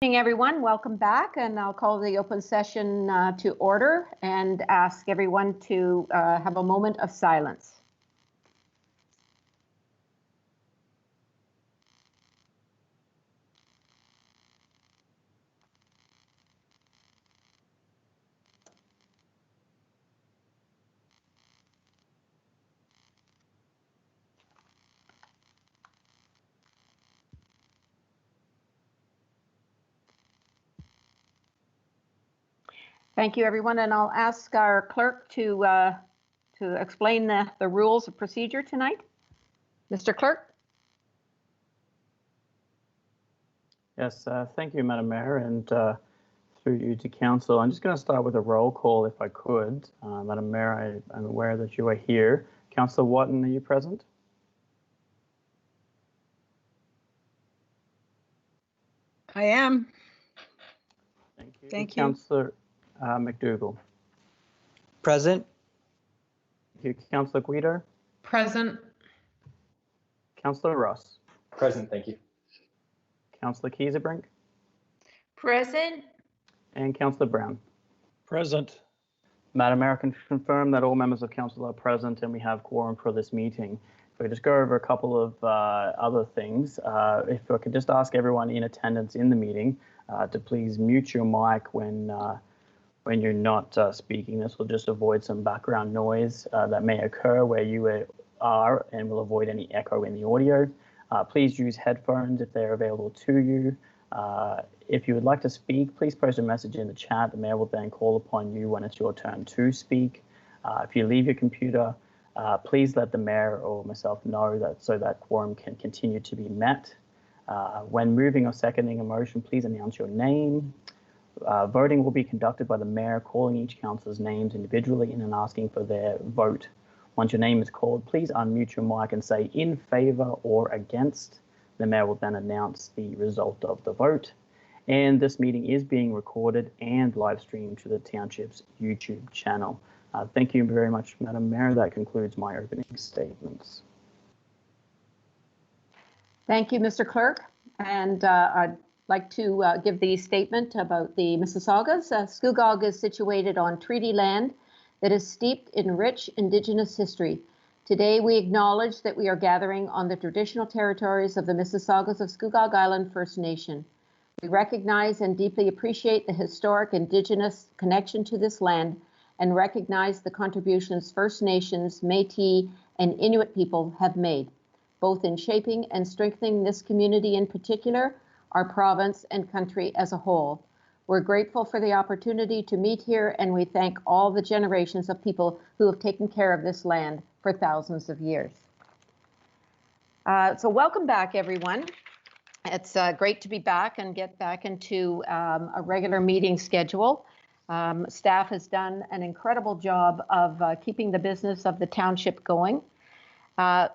Evening, everyone. Welcome back, and I'll call the open session to order and ask everyone to have a moment of silence. Thank you, everyone, and I'll ask our clerk to explain the rules of procedure tonight. Mr. Clerk. Yes, thank you, Madam Mayor, and through you to Council. I'm just going to start with a roll call, if I could. Madam Mayor, I'm aware that you are here. Councillor Watton, are you present? I am. Thank you. Thank you. Councillor McDougall. Present. Thank you. Councillor Guido. Present. Councillor Ross. Present, thank you. Councillor Kieserbrink. Present. And Councillor Brown. Present. Madam Mayor, I can confirm that all members of Council are present and we have quorum for this meeting. If we just go over a couple of other things, if I could just ask everyone in attendance in the meeting to please mute your mic when you're not speaking. This will just avoid some background noise that may occur where you are and will avoid any echo in the audio. Please use headphones if they're available to you. If you would like to speak, please post a message in the chat. The Mayor will then call upon you when it's your turn to speak. If you leave your computer, please let the Mayor or myself know that so that quorum can continue to be met. When moving or seconding a motion, please announce your name. Voting will be conducted by the Mayor calling each councillor's names individually and then asking for their vote. Once your name is called, please unmute your mic and say in favour or against. The Mayor will then announce the result of the vote. And this meeting is being recorded and live streamed to the Township's YouTube channel. Thank you very much, Madam Mayor. That concludes my opening statements. Thank you, Mr. Clerk. And I'd like to give the statement about the Mississaugas. Scugog is situated on treaty land that is steeped in rich Indigenous history. Today, we acknowledge that we are gathering on the traditional territories of the Mississaugas of Scugog Island First Nation. We recognize and deeply appreciate the historic Indigenous connection to this land and recognize the contributions First Nations, Métis, and Inuit people have made, both in shaping and strengthening this community in particular, our province and country as a whole. We're grateful for the opportunity to meet here, and we thank all the generations of people who have taken care of this land for thousands of years. So welcome back, everyone. It's great to be back and get back into a regular meeting schedule. Staff has done an incredible job of keeping the business of the township going.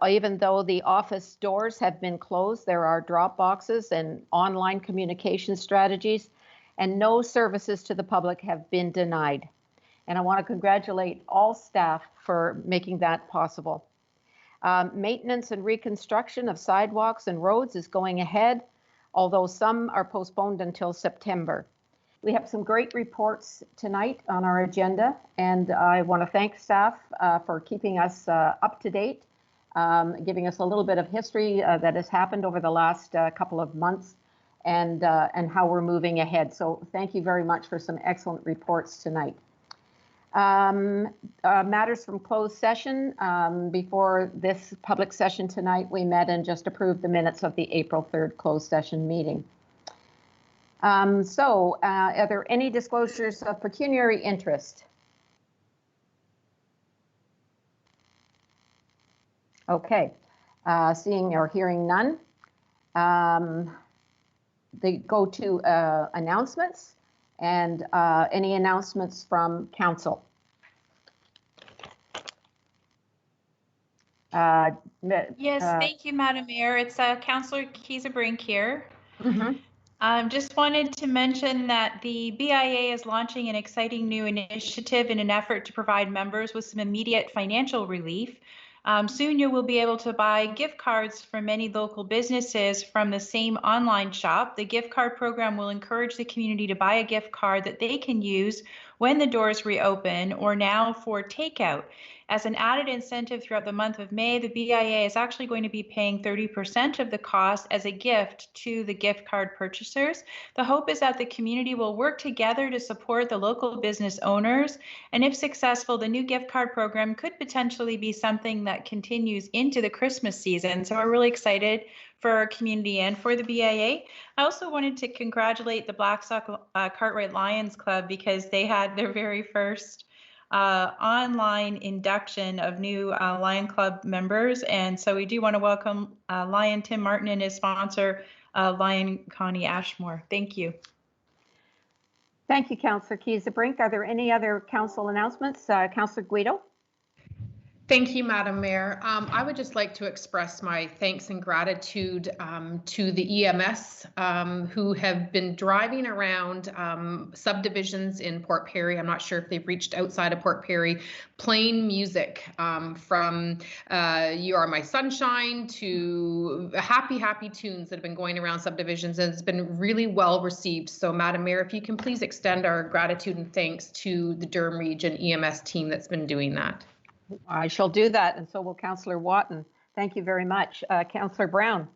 Even though the office doors have been closed, there are drop boxes and online communication strategies, and no services to the public have been denied. And I want to congratulate all staff for making that possible. Maintenance and reconstruction of sidewalks and roads is going ahead, although some are postponed until September. We have some great reports tonight on our agenda, and I want to thank staff for keeping us up to date, giving us a little bit of history that has happened over the last couple of months and how we're moving ahead. So thank you very much for some excellent reports tonight. Matters from closed session. Before this public session tonight, we met and just approved the minutes of the April 3rd closed session meeting. Are there any disclosures of pecuniary interest? Okay, seeing or hearing none. They go to announcements and any announcements from council. Yes, thank you, Madam Mayor. It's Councillor Kieserbrink here. Mm-hmm. Just wanted to mention that the BIA is launching an exciting new initiative in an effort to provide members with some immediate financial relief. Soon you will be able to buy gift cards from many local businesses from the same online shop. The gift card program will encourage the community to buy a gift card that they can use when the doors reopen or now for takeout. As an added incentive throughout the month of May, the BIA is actually going to be paying 30% of the cost as a gift to the gift card purchasers. The hope is that the community will work together to support the local business owners, and if successful, the new gift card program could potentially be something that continues into the Christmas season. So we're really excited for our community and for the BIA. I also wanted to congratulate the Blackstock Cartwright Lions Club because they had their very first online induction of new Lion Club members. And so we do want to welcome Lion Tim Martin and his sponsor, Lion Connie Ashmore. Thank you. Thank you, Councillor Kiesebrink. Are there any other council announcements? Councillor Guido? Thank you, Madam Mayor. I would just like to express my thanks and gratitude to the EMS who have been driving around subdivisions in Port Perry. I'm not sure if they've reached outside of Port Perry, playing music from You Are My Sunshine to happy, happy tunes that have been going around subdivisions, and it's been really well received. So, Madam Mayor, if you can please extend our gratitude and thanks to the Durham Region EMS team that's been doing that. I shall do that, and so will Councillor Watton. Thank you very much. Councillor Brown.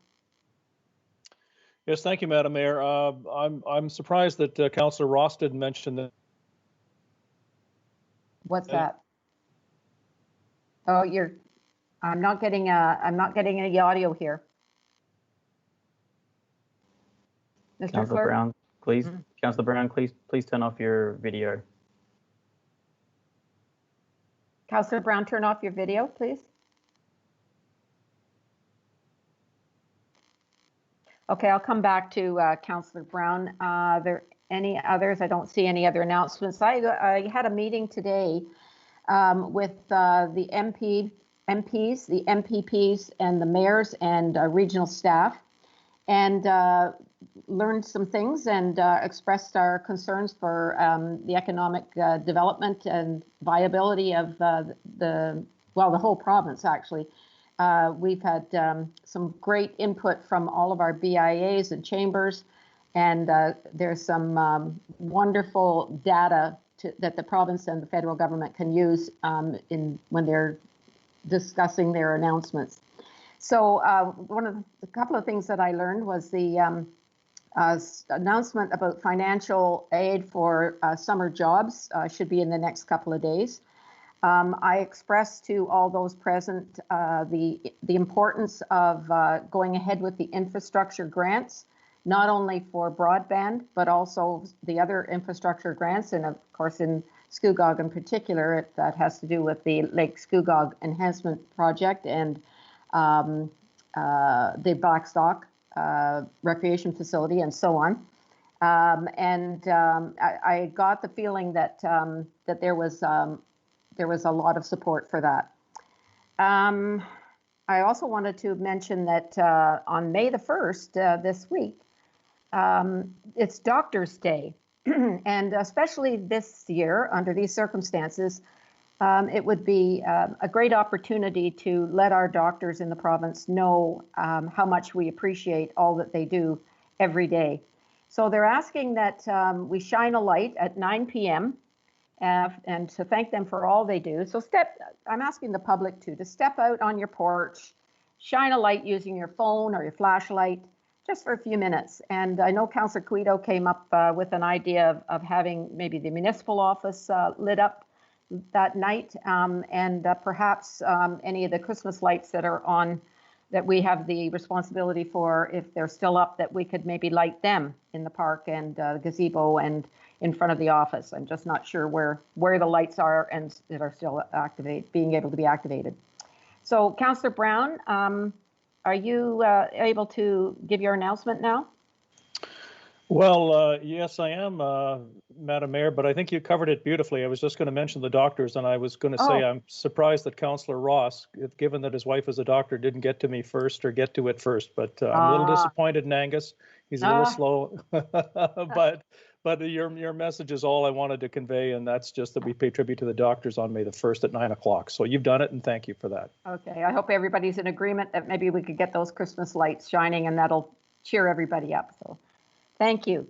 Yes, thank you, Madam Mayor. I'm surprised that Councillor Ross didn't mention that. What's that? Oh, I'm not getting any audio here. Mr. Councillor Clerk? Brown, please. Councillor Brown, please turn off your video. Councillor Brown, turn off your video, please. Okay, I'll come back to Councillor Brown. Are there any others? I don't see any other announcements. I had a meeting today with the MPs, the MPPs, and the mayors and regional staff, and learned some things and expressed our concerns for the economic development and viability of the whole province, actually. We've had some great input from all of our BIAs and chambers, and there's some wonderful data that the province and the federal government can use when they're discussing their announcements. So a couple of things that I learned was the announcement about financial aid for summer jobs should be in the next couple of days. I expressed to all those present the importance of going ahead with the infrastructure grants, not only for broadband, but also the other infrastructure grants, and of course in Scugog in particular, that has to do with the Lake Scugog Enhancement Project and the Blackstock recreation facility and so on. I got the feeling that that there was a lot of support for that. I also wanted to mention that on May the 1st, this week, it's Doctors' Day. And especially this year, under these circumstances, it would be a great opportunity to let our doctors in the province know how much we appreciate all that they do every day. So they're asking that we shine a light at 9 p.m. And to thank them for all they do. So I'm asking the public to step out on your porch, shine a light using your phone or your flashlight, just for a few minutes. And I know Councillor Guido came up with an idea of having maybe the municipal office lit up that night, and perhaps any of the Christmas lights that are on, that we have the responsibility for, if they're still up, that we could maybe light them in the park and gazebo and in front of the office. I'm just not sure where the lights are and that are still being able to be activated. So, Councillor Brown, are you able to give your announcement now? Well, yes, I am, Madam Mayor, but I think you covered it beautifully. I was just going to mention the doctors, and I was going to say I'm surprised that Councillor Ross, given that his wife is a doctor, didn't get to me first or get to it first. But I'm a little disappointed in Angus. He's a little slow, But your message is all I wanted to convey, and that's just that we pay tribute to the doctors on May the 1st at 9 o'clock. So you've done it, and thank you for that. Okay, I hope everybody's in agreement that maybe we could get those Christmas lights shining and that'll cheer everybody up. So thank you.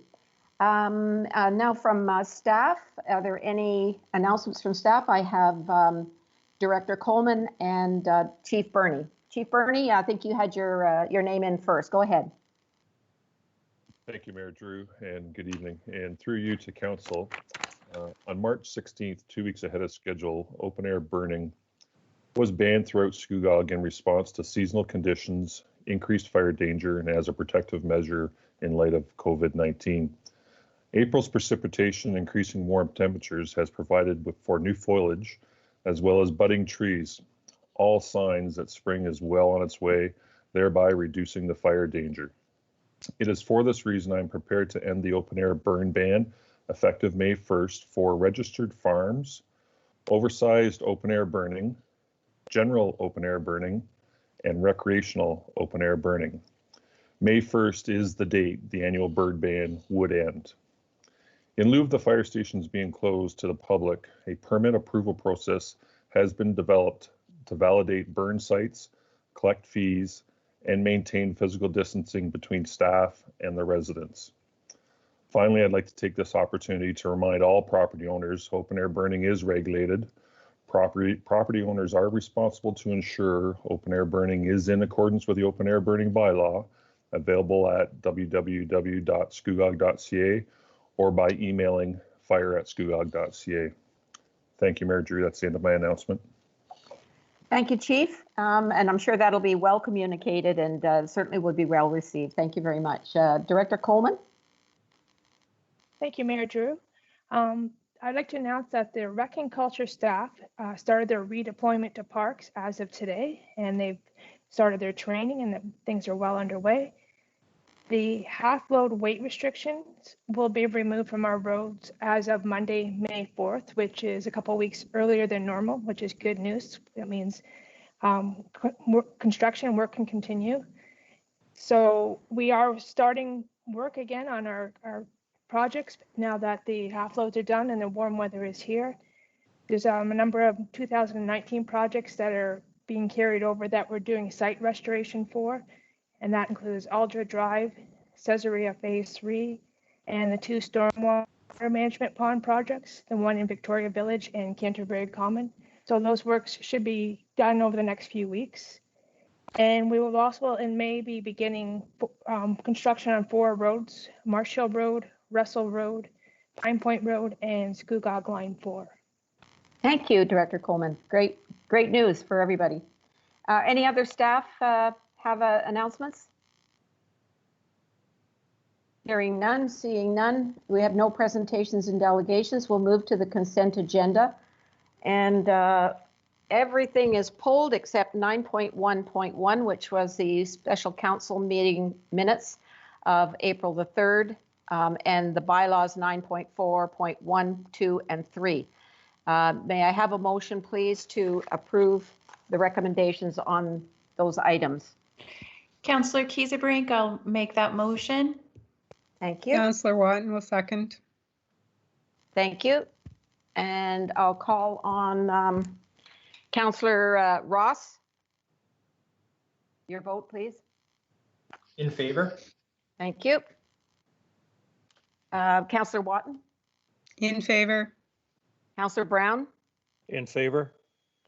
Now from staff, are there any announcements from staff? I have Director Coleman and Chief Burney. Chief Burney, I think you had your name in first. Go ahead. Thank you, Mayor Drew, and good evening. And through you to Council, on March 16th, 2 weeks ahead of schedule, open air burning was banned throughout Scugog in response to seasonal conditions, increased fire danger, and as a protective measure in light of COVID-19. April's precipitation, increasing warm temperatures has provided for new foliage as well as budding trees, all signs that spring is well on its way, thereby reducing the fire danger. It is for this reason I'm prepared to end the open air burn ban effective May 1st for registered farms, oversized open air burning, general open air burning, and recreational open air burning. May 1st is the date the annual bird ban would end. In lieu of the fire stations being closed to the public, a permit approval process has been developed to validate burn sites, collect fees, and maintain physical distancing between staff and the residents. Finally, I'd like to take this opportunity to remind all property owners open air burning is regulated. Property owners are responsible to ensure open air burning is in accordance with the open air burning bylaw, available at www.scugog.ca or by emailing fire@scugog.ca. Thank you, Mayor Drew. That's the end of my announcement. Thank you, Chief. And I'm sure that'll be well communicated and certainly will be well received. Thank you very much. Director Coleman? Thank you, Mayor Drew. I'd like to announce that the Rec and Culture staff started their redeployment to parks as of today, and they've started their training and things are well underway. The half-load weight restrictions will be removed from our roads as of Monday, May 4th, which is a couple weeks earlier than normal, which is good news. That means construction work can continue. So we are starting work again on our projects now that the half-loads are done and the warm weather is here. There's a number of 2019 projects that are being carried over that we're doing site restoration for. And that includes Aldra Drive, Caesarea Phase 3, and the 2 stormwater management pond projects, the one in Victoria Village and Canterbury Common. So those works should be done over the next few weeks. And we will also in May be beginning construction on 4 roads: Marsh Hill Road, Russell Road, Pine Point Road, and Scugog Line 4. Thank you, Director Coleman. Great news for everybody. Any other staff have announcements? Hearing none, seeing none. We have no presentations and delegations. We'll move to the consent agenda. And everything is pulled except 9.1.1, which was the special council meeting minutes of April the 3rd, and the bylaws 9.4.1, 2, and 3. May I have a motion, please, to approve the recommendations on those items? Councillor Kiesebrink, I'll make that motion. Thank you. Councillor Watton will second. Thank you. And I'll call on Councillor Ross. Your vote, please. In favor. Thank you. Councillor Watton. In favor. Councillor Brown. In favor.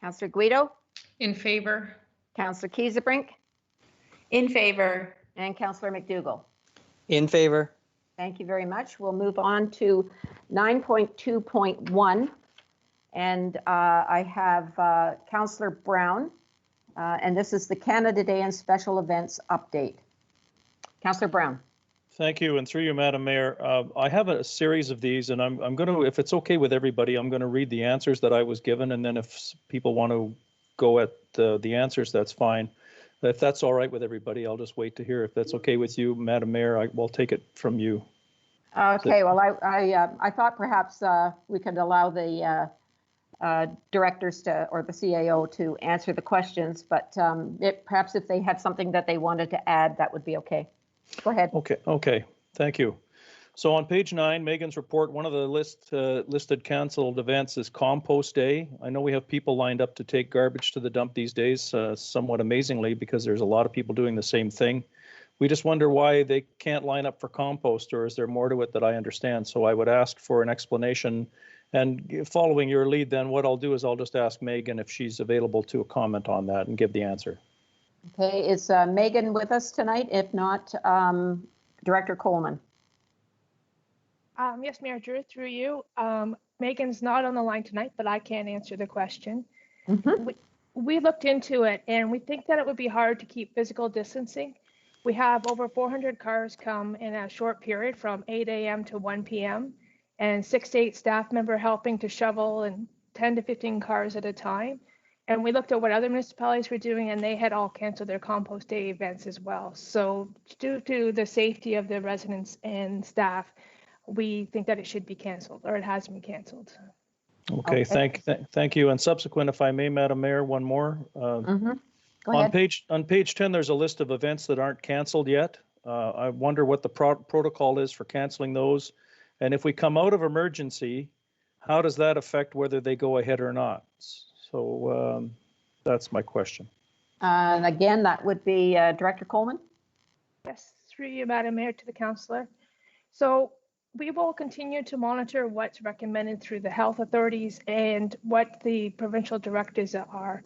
Councillor Guido. In favor. Councillor Kiesebrink. In favor. And Councillor McDougall. In favor. Thank you very much. We'll move on to 9.2.1. And I have Councillor Brown, and this is the Canada Day and Special Events Update. Councillor Brown. Thank you, and through you, Madam Mayor, I have a series of these, and I'm going to, if it's okay with everybody, I'm going to read the answers that I was given, and then if people want to go at the answers, that's fine. If that's all right with everybody, I'll just wait to hear. If that's okay with you, Madam Mayor, will take it from you. Okay, well, I thought perhaps we could allow the directors to, or the CAO to answer the questions, but perhaps if they had something that they wanted to add, that would be okay. Go ahead. Okay, thank you. So on page 9, Megan's report, one of the listed canceled events is Compost Day. I know we have people lined up to take garbage to the dump these days, somewhat amazingly, because there's a lot of people doing the same thing. We just wonder why they can't line up for compost, or is there more to it that I understand? So I would ask for an explanation. And following your lead, then what I'll do is I'll just ask Megan if she's available to comment on that and give the answer. Okay, is Megan with us tonight? If not, Director Coleman. Yes, Mayor Drew, through you. Megan's not on the line tonight, but I can answer the question. We looked into it and we think that it would be hard to keep physical distancing. We have over 400 cars come in a short period from 8 a.m. to 1 p.m. and 6 to 8 staff member helping to shovel and 10 to 15 cars at a time. And we looked at what other municipalities were doing and they had all canceled their compost day events as well. So due to the safety of the residents and staff, we think that it should be canceled, or it has been canceled. Okay, thank you. And subsequent, if I may, Madam Mayor, one more. Go On ahead. page 10, there's a list of events that aren't canceled yet. I wonder what the protocol is for canceling those. And if we come out of emergency, how does that affect whether they go ahead or not? So that's my question. And again, that would be Director Coleman. Yes, through you, Madam Mayor, to the councillor. So we will continue to monitor what's recommended through the health authorities and what the provincial directives are.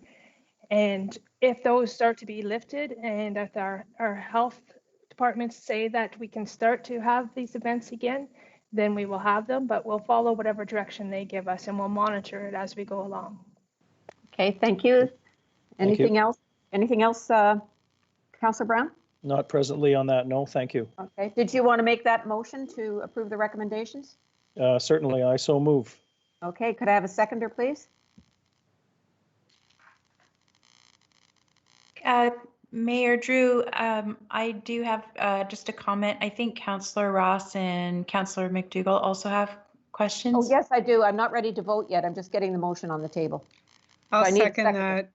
And if those start to be lifted and if our health departments say that we can start to have these events again, then we will have them, but we'll follow whatever direction they give us and we'll monitor it as we go along. Okay, thank you. Thank you. Anything else? Anything else, Councillor Brown? Not presently on that, no, thank you. Okay, did you want to make that motion to approve the recommendations? Certainly, I so move. Okay, could I have a seconder, please? Mayor Drew, I do have just a comment. I think Councillor Ross and Councillor McDougall also have questions. Oh, yes, I do. I'm not ready to vote yet. I'm just getting the motion on the table. I'll I need a second seconder. that.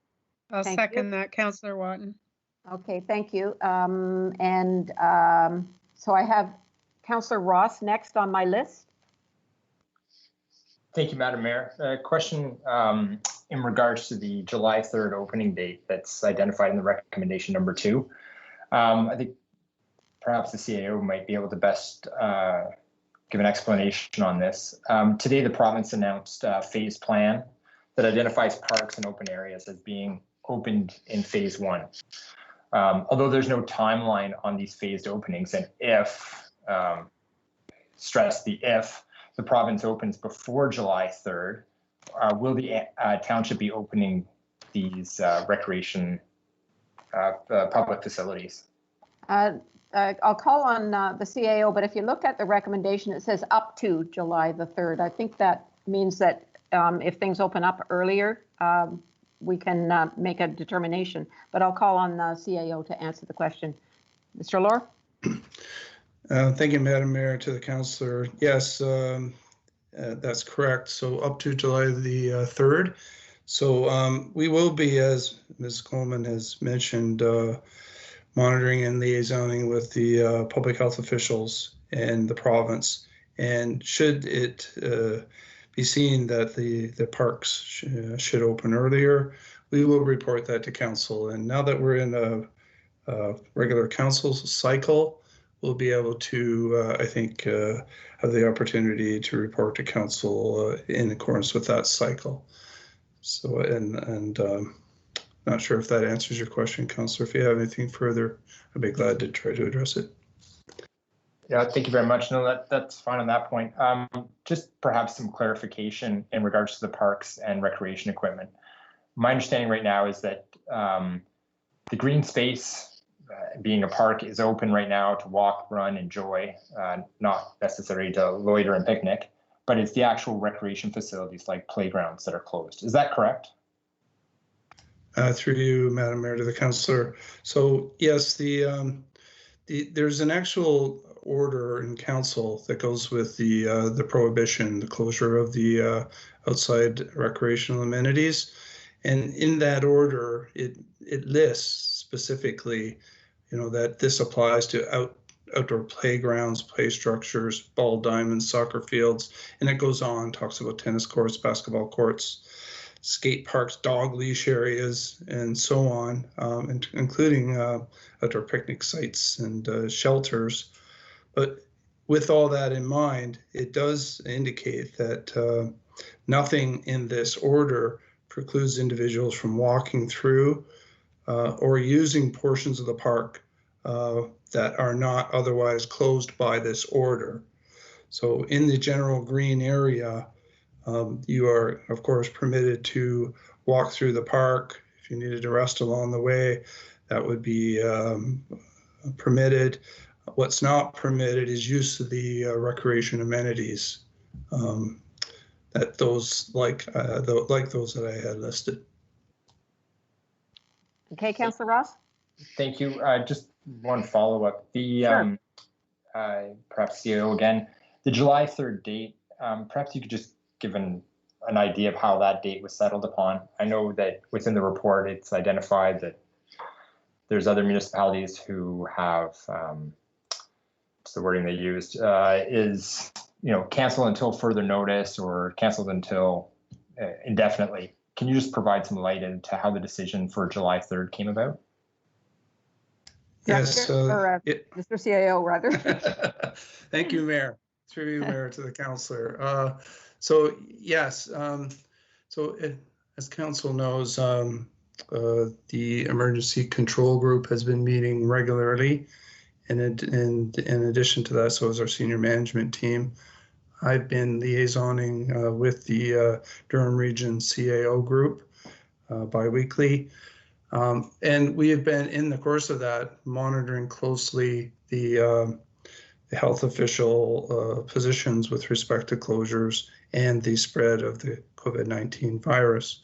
I'll Thank second you. that, Councillor Watton. Okay, thank you. So I have Councillor Ross next on my list. Thank you, Madam Mayor. Question in regards to the July 3rd opening date that's identified in the recommendation number 2. I think perhaps the CAO might be able to best give an explanation on this. Today, the province announced a phase plan that identifies parks and open areas as being opened in phase 1. Although there's no timeline on these phased openings, and if, stress the if, the province opens before July 3rd, will the township be opening these recreation public facilities? I'll call on the CAO, but if you look at the recommendation, it says up to July the 3rd. I think that means that if things open up earlier, we can make a determination, but I'll call on the CAO to answer the question. Mr. Lohr? Thank you, Madam Mayor, to the councillor. Yes, that's correct. So up to July the 3rd. So we will be, as Ms. Coleman has mentioned, monitoring and liaisoning with the public health officials and the province. And should it be seen that the parks should open earlier, we will report that to council. And now that we're in a regular council cycle, we'll be able to, I think, have the opportunity to report to council in accordance with that cycle. So, and not sure if that answers your question, Councillor. If you have anything further, I'd be glad to try to address it. Yeah, thank you very much. No, that's fine on that point. Just perhaps some clarification in regards to the parks and recreation equipment. My understanding right now is that the green space, being a park, is open right now to walk, run, enjoy, not necessarily to loiter and picnic, but it's the actual recreation facilities like playgrounds that are closed. Is that correct? Through you, Madam Mayor, to the councillor. So yes, there's an actual order in council that goes with the prohibition, the closure of the outside recreational amenities, and in that order, it lists specifically, that this applies to outdoor playgrounds, play structures, ball diamonds, soccer fields, and it goes on, talks about tennis courts, basketball courts, skate parks, dog leash areas, and so on, including outdoor picnic sites and shelters. But with all that in mind, it does indicate that nothing in this order precludes individuals from walking through or using portions of the park that are not otherwise closed by this order. So in the general green area, you are, of course, permitted to walk through the park. If you needed to rest along the way, that would be permitted. What's not permitted is use of the recreation amenities, that those like those that I had listed. Okay, Councillor Ross? Thank you. Just one follow-up. The Sure. perhaps CEO again, the July 3rd date. Perhaps you could just give an idea of how that date was settled upon. I know that within the report, it's identified that there's other municipalities who have, what's the wording they used, is, canceled until further notice or canceled until indefinitely. Can you just provide some light into how the decision for July 3rd came about? Yes. Mr. CAO, rather. Thank you, Mayor. Through you, Mayor, to the councillor. So yes, as council knows, the emergency control group has been meeting regularly, and in addition to that, so has our senior management team. I've been liaisoning with the Durham Region CAO group biweekly. And we have been, in the course of that, monitoring closely the health official positions with respect to closures and the spread of the COVID-19 virus.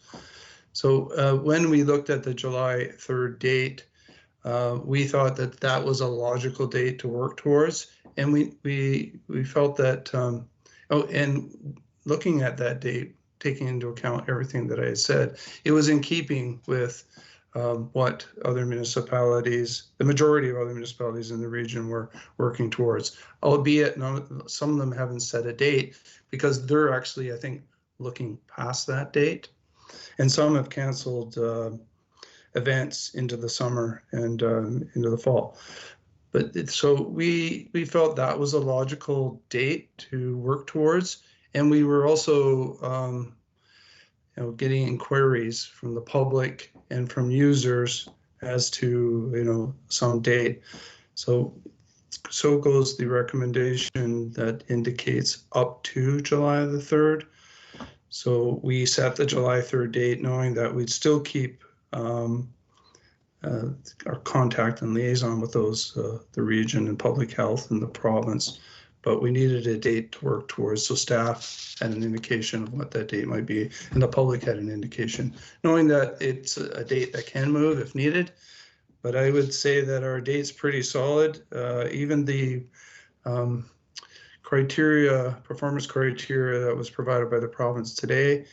So when we looked at the July 3rd date, we thought that that was a logical date to work towards. And we felt that, and looking at that date, taking into account everything that I had said, it was in keeping with what other municipalities, the majority of other municipalities in the region, were working towards, albeit some of them haven't set a date because they're actually, I think, looking past that date. And some have canceled events into the summer and into the fall. But so we felt that was a logical date to work towards. And we were also getting inquiries from the public and from users as to, some date. So goes the recommendation that indicates up to July the 3rd. So we set the July 3rd date knowing that we'd still keep our contact and liaison with those, the region and public health and the province, but we needed a date to work towards. So staff had an indication of what that date might be, and the public had an indication, knowing that it's a date that can move if needed. But I would say that our date's pretty solid. Even the performance criteria that was provided by the province today,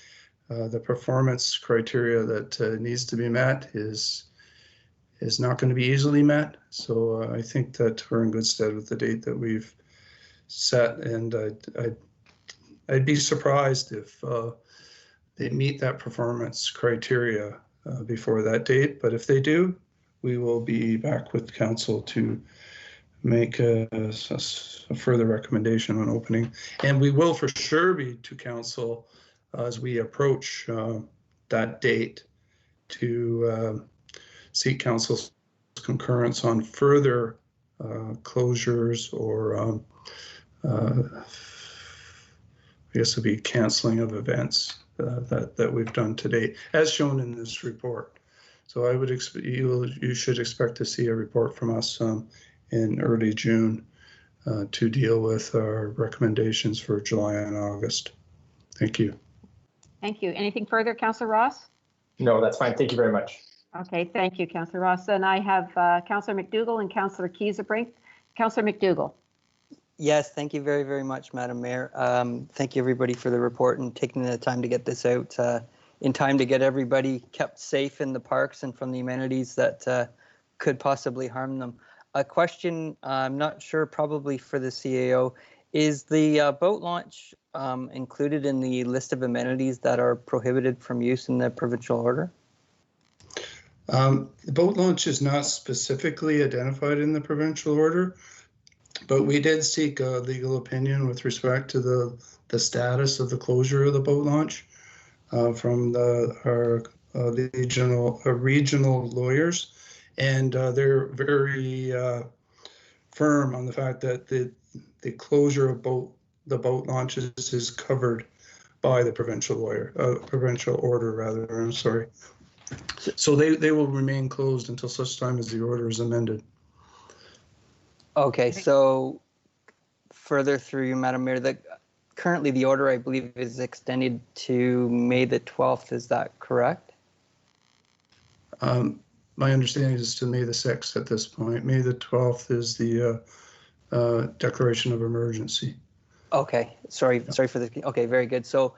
the performance criteria that needs to be met is not going to be easily met. So I think that we're in good stead with the date that we've set, and I'd be surprised if they meet that performance criteria before that date. But if they do, we will be back with council to make a further recommendation on opening. And we will for sure be to council as we approach that date to seek council's concurrence on further closures or I guess it'll be canceling of events that we've done to date, as shown in this report. So I would expect you should expect to see a report from us in early June to deal with our recommendations for July and August. Thank you. Thank you. Anything further, Councillor Ross? No, that's fine. Thank you very much. Okay, thank you, Councillor Ross. And I have Councillor McDougall and Councillor Kiesebrink. Councillor McDougall. Yes, thank you very, very much, Madam Mayor. Thank you, everybody, for the report and taking the time to get this out in time to get everybody kept safe in the parks and from the amenities that could possibly harm them. A question, I'm not sure, probably for the CAO. Is the boat launch included in the list of amenities that are prohibited from use in the provincial order? The boat launch is not specifically identified in the provincial order, but we did seek a legal opinion with respect to the status of the closure of the boat launch from our regional lawyers, and they're very firm on the fact that the closure of the boat launches is covered by the provincial order rather. I'm sorry. So they will remain closed until such time as the order is amended. Okay, so further through you, Madam Mayor, currently the order, I believe, is extended to May the 12th. Is that correct? My understanding is to May the 6th at this point. May the 12th is the declaration of emergency. Okay, sorry for the, okay, very good. So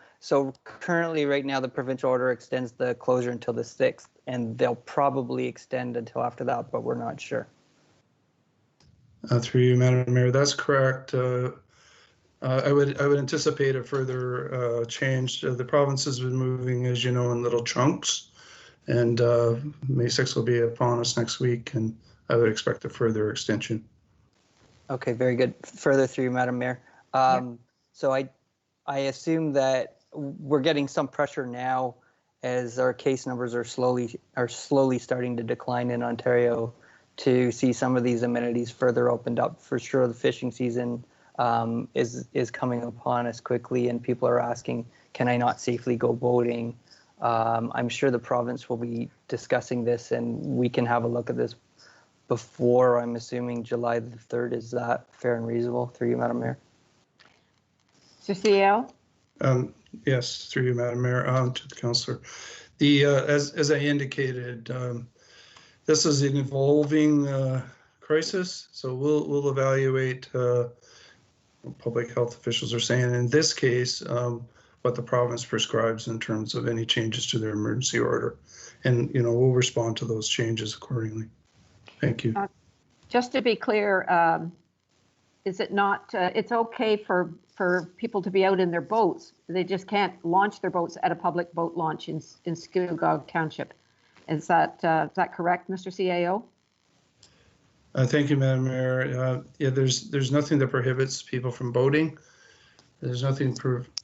currently right now the provincial order extends the closure until the 6th, and they'll probably extend until after that, but we're not sure. Through you, Madam Mayor, that's correct. I would anticipate a further change. The province has been moving, as you know, in little chunks, and May 6th will be upon us next week, and I would expect a further extension. Okay, very good. Further through you, Madam Mayor. So I assume that we're getting some pressure now as our case numbers are slowly starting to decline in Ontario to see some of these amenities further opened up. For sure, the fishing season is coming upon us quickly, and people are asking, can I not safely go boating? I'm sure the province will be discussing this, and we can have a look at this before, I'm assuming, July the 3rd. Is that fair and reasonable through you, Madam Mayor? Mr. CEO? Yes, through you, Madam Mayor, to the councillor. As I indicated, this is an evolving crisis, so we'll evaluate what public health officials are saying. In this case, what the province prescribes in terms of any changes to their emergency order, and we'll respond to those changes accordingly. Thank you. Just to be clear, is it not? It's okay for people to be out in their boats. They just can't launch their boats at a public boat launch in Scugog Township. Is that correct, Mr. CAO? Thank you, Madam Mayor. Yeah, there's nothing that prohibits people from boating. There's nothing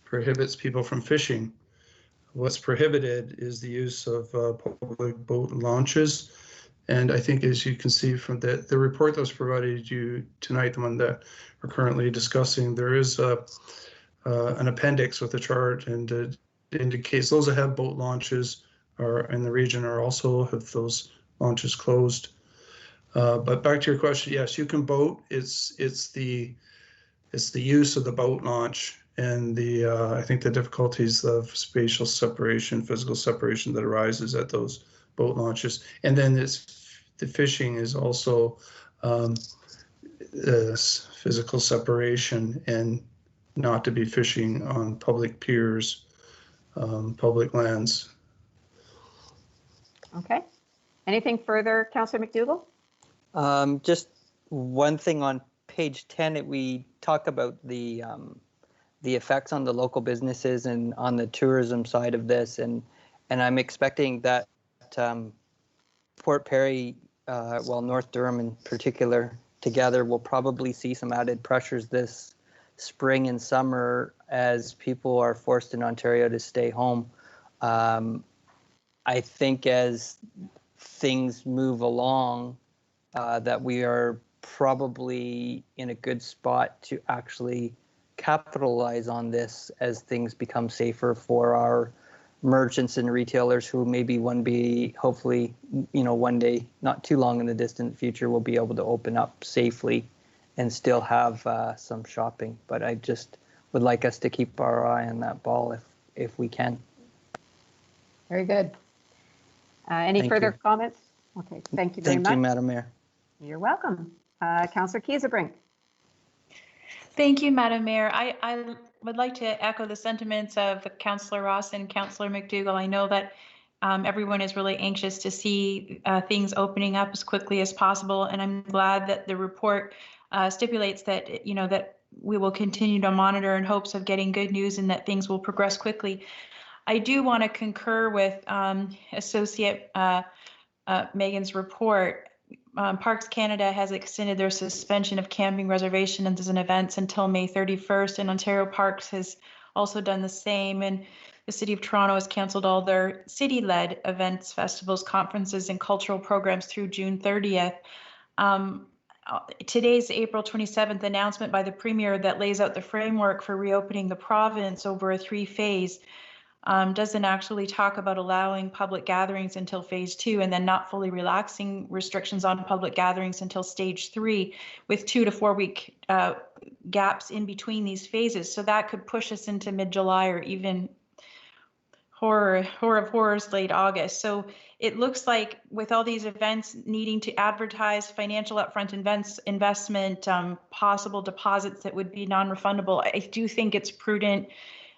prohibits people from fishing. What's prohibited is the use of public boat launches. And I think, as you can see from the report that was provided you tonight, the one that we're currently discussing, there is an appendix with a chart, and it indicates those that have boat launches are in the region are also have those launches closed. But back to your question, yes, you can boat. It's the use of the boat launch and I think the difficulties of spatial separation, physical separation that arises at those boat launches. And then the fishing is also physical separation, and not to be fishing on public piers, public lands. Okay. Anything further, Councillor McDougall? Just one thing on page 10, we talk about the effects on the local businesses and on the tourism side of this, and I'm expecting that Port Perry, North Durham in particular, together will probably see some added pressures this spring and summer as people are forced in Ontario to stay home. I think as things move along, that we are probably in a good spot to actually capitalize on this as things become safer for our merchants and retailers who maybe hopefully, one day, not too long in the distant future, will be able to open up safely and still have some shopping. But I just would like us to keep our eye on that ball if we can. Very good. Any further comments? Okay, thank you very much. Thank you, Madam Mayor. You're welcome. Councillor Kiesebrink. Thank you, Madam Mayor. I would like to echo the sentiments of Councillor Ross and Councillor McDougall. I know that Everyone is really anxious to see things opening up as quickly as possible, and I'm glad that the report stipulates that that we will continue to monitor in hopes of getting good news and that things will progress quickly. I do want to concur with Associate Megan's report. Parks Canada has extended their suspension of camping reservations and events until May 31st, and Ontario Parks has also done the same. And the City of Toronto has canceled all their city-led events, festivals, conferences, and cultural programs through June 30th. Today's April 27th announcement by the Premier that lays out the framework for reopening the province over a 3-phase doesn't actually talk about allowing public gatherings until phase 2 and then not fully relaxing restrictions on public gatherings until stage 3 with 2 to 4 week gaps in between these phases. So that could push us into mid-July or even horror of horrors, late August. So it looks like with all these events needing to advertise, financial upfront investment, possible deposits that would be non-refundable, I do think it's prudent,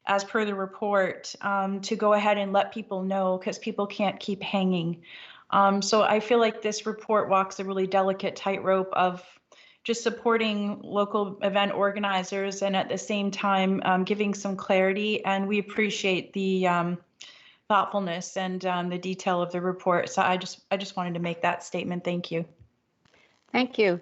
as per the report, to go ahead and let people know, because people can't keep hanging. So I feel like this report walks a really delicate tightrope of just supporting local event organizers and at the same time giving some clarity. And we appreciate the thoughtfulness and the detail of the report. So I just wanted to make that statement. Thank you. Thank you.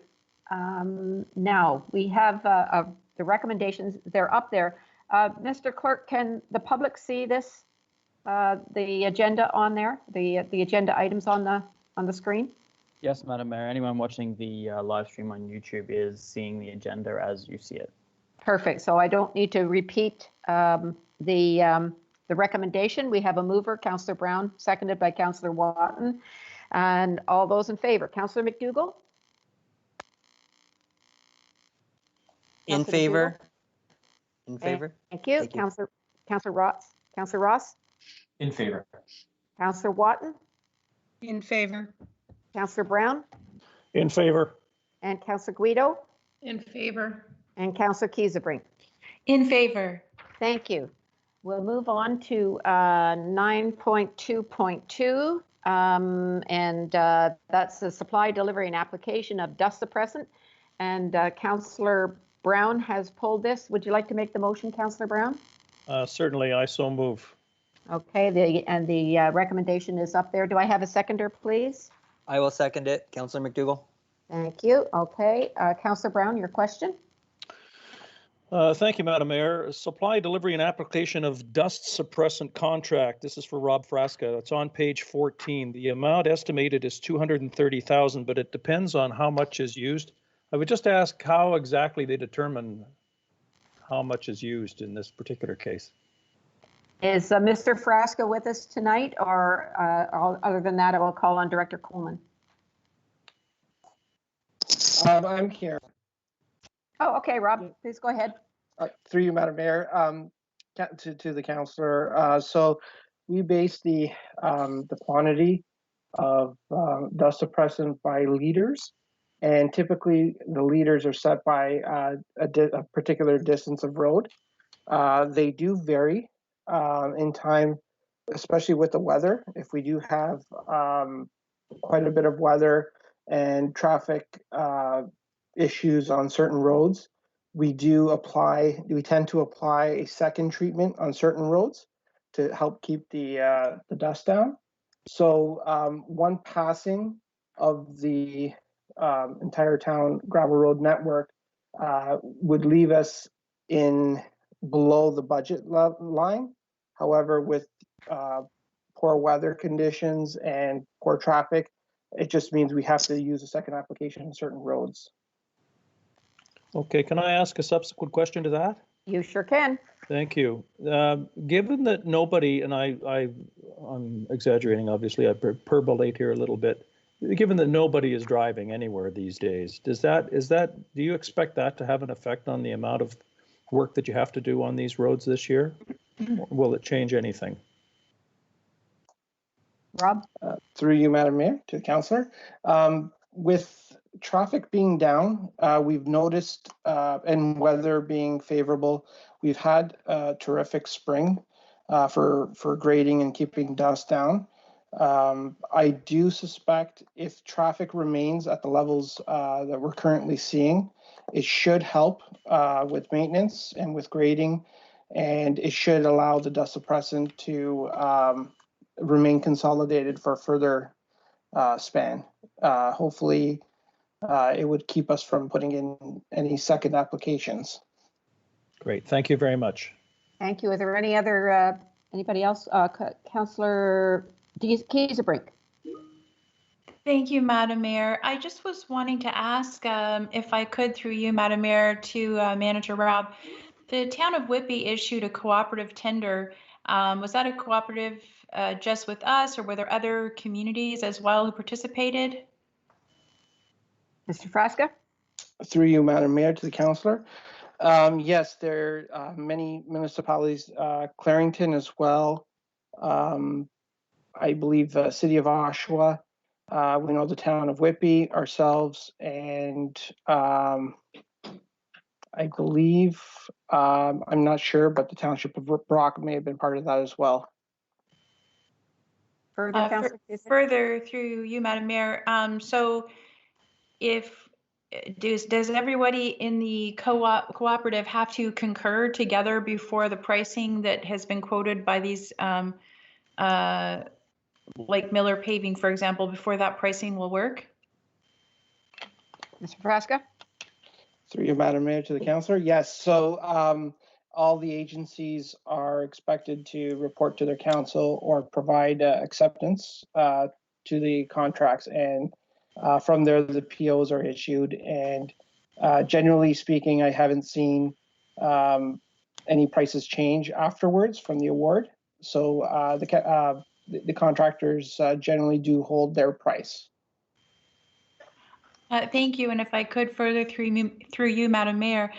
Now we have the recommendations. They're up there. Mr. Clerk, can the public see this, the agenda on there, the agenda items on the screen? Yes, Madam Mayor. Anyone watching the live stream on YouTube is seeing the agenda as you see it. Perfect. So I don't need to repeat the recommendation. We have a mover, Councillor Brown, seconded by Councillor Watton, and all those in favor. Councillor McDougall? In Councillor favor? McDougall? In favor? Thank you. Thank you. Councillor Ross? Councillor Ross? In favor. Councillor Watton? In favor. Councillor Brown? In favor. And Councillor Guido? In favor. And Councillor Kiesebrink? In favor. Thank you. We'll move on to 9.2.2, and that's the supply, delivery, and application of dust suppressant. And Councillor Brown has pulled this. Would you like to make the motion, Councillor Brown? Certainly, I so move. Okay, the recommendation is up there. Do I have a seconder, please? I will second it. Councillor McDougall. Thank you. Okay, Councillor Brown, your question? Thank you, Madam Mayor. Supply, delivery, and application of dust suppressant contract. This is for Rob Frasca. It's on page 14. The amount estimated is $230,000, but it depends on how much is used. I would just ask how exactly they determine how much is used in this particular case. Is Mr. Frasca with us tonight, or other than that, I will call on Director Coleman. I'm here. Oh, okay, Rob, please go ahead. Through you, Madam Mayor, to the councillor. So we base the quantity of dust suppressant by liters, and typically the liters are set by a particular distance of road. They do vary in time, especially with the weather. If we do have quite a bit of weather and traffic issues on certain roads, we tend to apply a second treatment on certain roads to help keep the dust down. So one passing of the entire town gravel road network would leave us in below the budget line. However, with poor weather conditions and poor traffic, it just means we have to use a second application on certain roads. Okay, can I ask a subsequent question to that? You sure can. Thank you. Given that nobody, and I'm exaggerating, obviously, I perbolate here a little bit. Given that nobody is driving anywhere these days, do you expect that to have an effect on the amount of work that you have to do on these roads this year? Or will it change anything? Rob? Through you, Madam Mayor, to the councillor. With traffic being down, we've noticed, and weather being favorable, we've had a terrific spring for grading and keeping dust down. I do suspect if traffic remains at the levels that we're currently seeing, it should help with maintenance and with grading, and it should allow the dust suppressant to remain consolidated for further span. Hopefully, it would keep us from putting in any second applications. Great. Thank you very much. Thank you. Are there any other, anybody else? Councillor Kiesebrink. Thank you, Madam Mayor. I just was wanting to ask if I could, through you, Madam Mayor, to Manager Rob. The town of Whitby issued a cooperative tender. Was that a cooperative just with us, or were there other communities as well who participated? Mr. Frasca? Through you, Madam Mayor, to the councillor. Yes, there are many municipalities, Clarington as well. I believe City of Oshawa. We know the town of Whitby, ourselves, and I believe, I'm not sure, but the township of Brock may have been part of that as well. Further, Councillor Kiesebrink? Further, through you, Madam Mayor. So if does everybody in the cooperative have to concur together before the pricing that has been quoted by these like Miller Paving, for example, before that pricing will work? Mr. Frasca? Through you, Madam Mayor, to the councillor. Yes, so all the agencies are expected to report to their council or provide acceptance to the contracts, and from there the POs are issued. And generally speaking, I haven't seen any prices change afterwards from the award. So the contractors generally do hold their price. Thank you. And if I could further through you, Madam Mayor,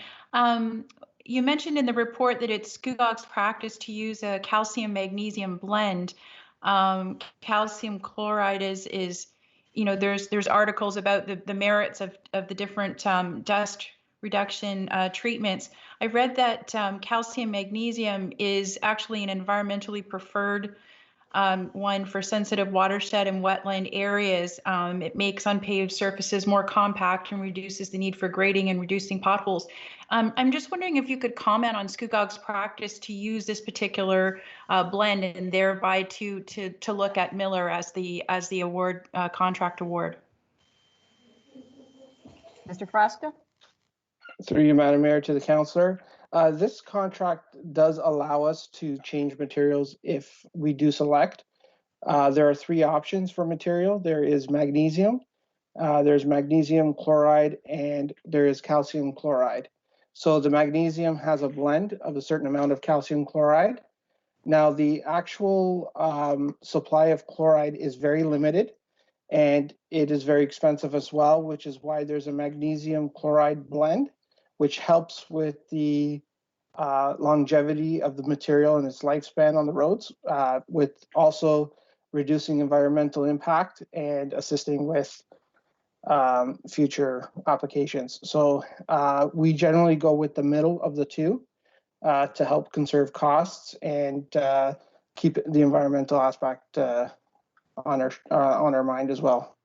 you mentioned in the report that it's Scugog's practice to use a calcium magnesium blend. Calcium chloride is there's articles about the merits of the different dust reduction treatments. I read that calcium magnesium is actually an environmentally preferred one for sensitive watershed and wetland areas. It makes unpaved surfaces more compact and reduces the need for grading and reducing potholes. I'm just wondering if you could comment on Scugog's practice to use this particular blend and thereby to look at Miller as the award contract award. Mr. Frasca? Through you, Madam Mayor, to the councillor. This contract does allow us to change materials if we do select. There are three options for material. There is magnesium, there's magnesium chloride, and there is calcium chloride. So the magnesium has a blend of a certain amount of calcium chloride. Now the actual supply of chloride is very limited, and it is very expensive as well, which is why there's a magnesium chloride blend, which helps with the longevity of the material and its lifespan on the roads, with also reducing environmental impact and assisting with future applications. So we generally go with the middle of the two to help conserve costs and keep the environmental aspect on our mind as well.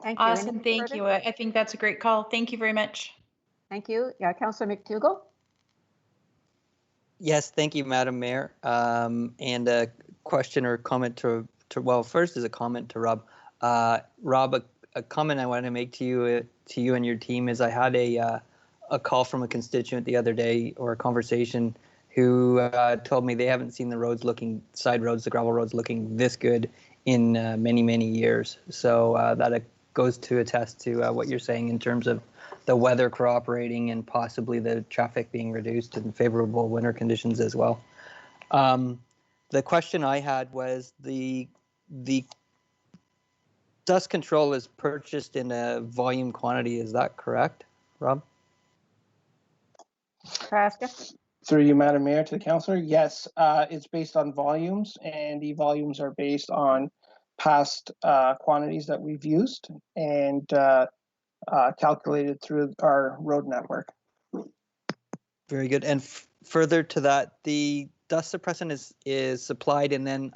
Thank you. Awesome, thank you. I think that's a great call. Thank you very much. Thank you. Yeah, Councillor McDougall? Yes, thank you, Madam Mayor. And a question or comment to well, first is a comment to Rob. Rob, a comment I want to make to you and your team is I had a call from a constituent the other day, or a conversation, who told me they haven't seen the roads side roads, the gravel roads looking this good in many, many years. So that goes to attest to what you're saying in terms of the weather cooperating and possibly the traffic being reduced and favorable winter conditions as well. The question I had was the dust control is purchased in a volume quantity. Is that correct, Rob? Frasca? Through you, Madam Mayor, to the councillor. Yes, it's based on volumes, and the volumes are based on past quantities that we've used and calculated through our road network. Very good. And further to that, the dust suppressant is supplied and then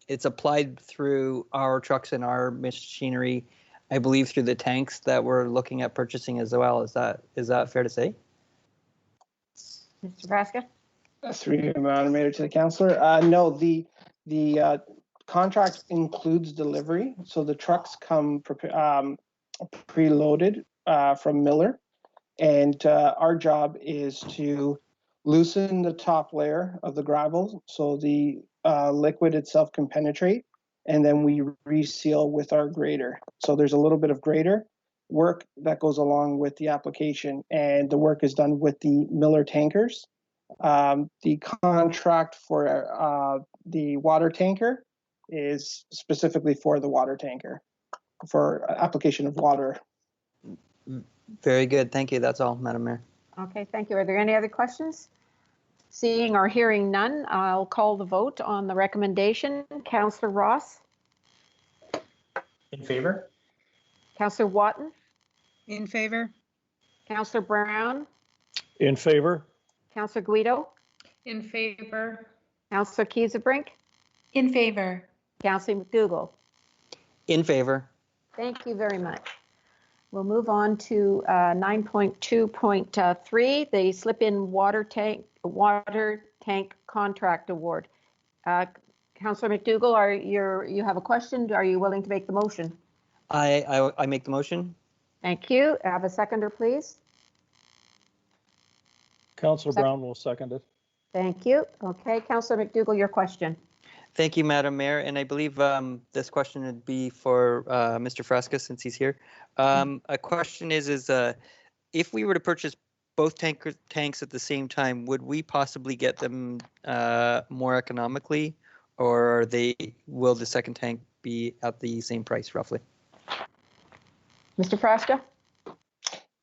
it's applied through our trucks and our machinery, I believe through the tanks that we're looking at purchasing as well. Is that fair to say? Mr. Vraska? Through you, Madam Mayor, to the councillor. No, the contract includes delivery, so the trucks come preloaded from Miller, and our job is to loosen the top layer of the gravel so the liquid itself can penetrate, and then we reseal with our grader. So there's a little bit of grader work that goes along with the application, and the work is done with the Miller tankers. The contract for the water tanker is specifically for the water tanker for application of water. Very good. Thank you. That's all, Madam Mayor. Okay, thank you. Are there any other questions? Seeing or hearing none, I'll call the vote on the recommendation. Councillor Ross? In favor? Councillor Watton? In favor? Councillor Brown? In favor? Councillor Guido? In favor? Councillor Kiesebrink? In favor. Councillor McDougall? In favor. Thank you very much. We'll move on to 9.2.3, the slip-in water tank contract award. Councillor McDougall, you have a question? Are you willing to make the motion? I make the motion. Thank you. Have a seconder, please. Councillor Brown will second it. Thank you. Okay, Councillor McDougall, your question. Thank you, Madam Mayor. And I believe this question would be for Mr. Frasca since he's here. A question is if we were to purchase both tanks at the same time, would we possibly get them more economically, or will the second tank be at the same price roughly? Mr. Frasca?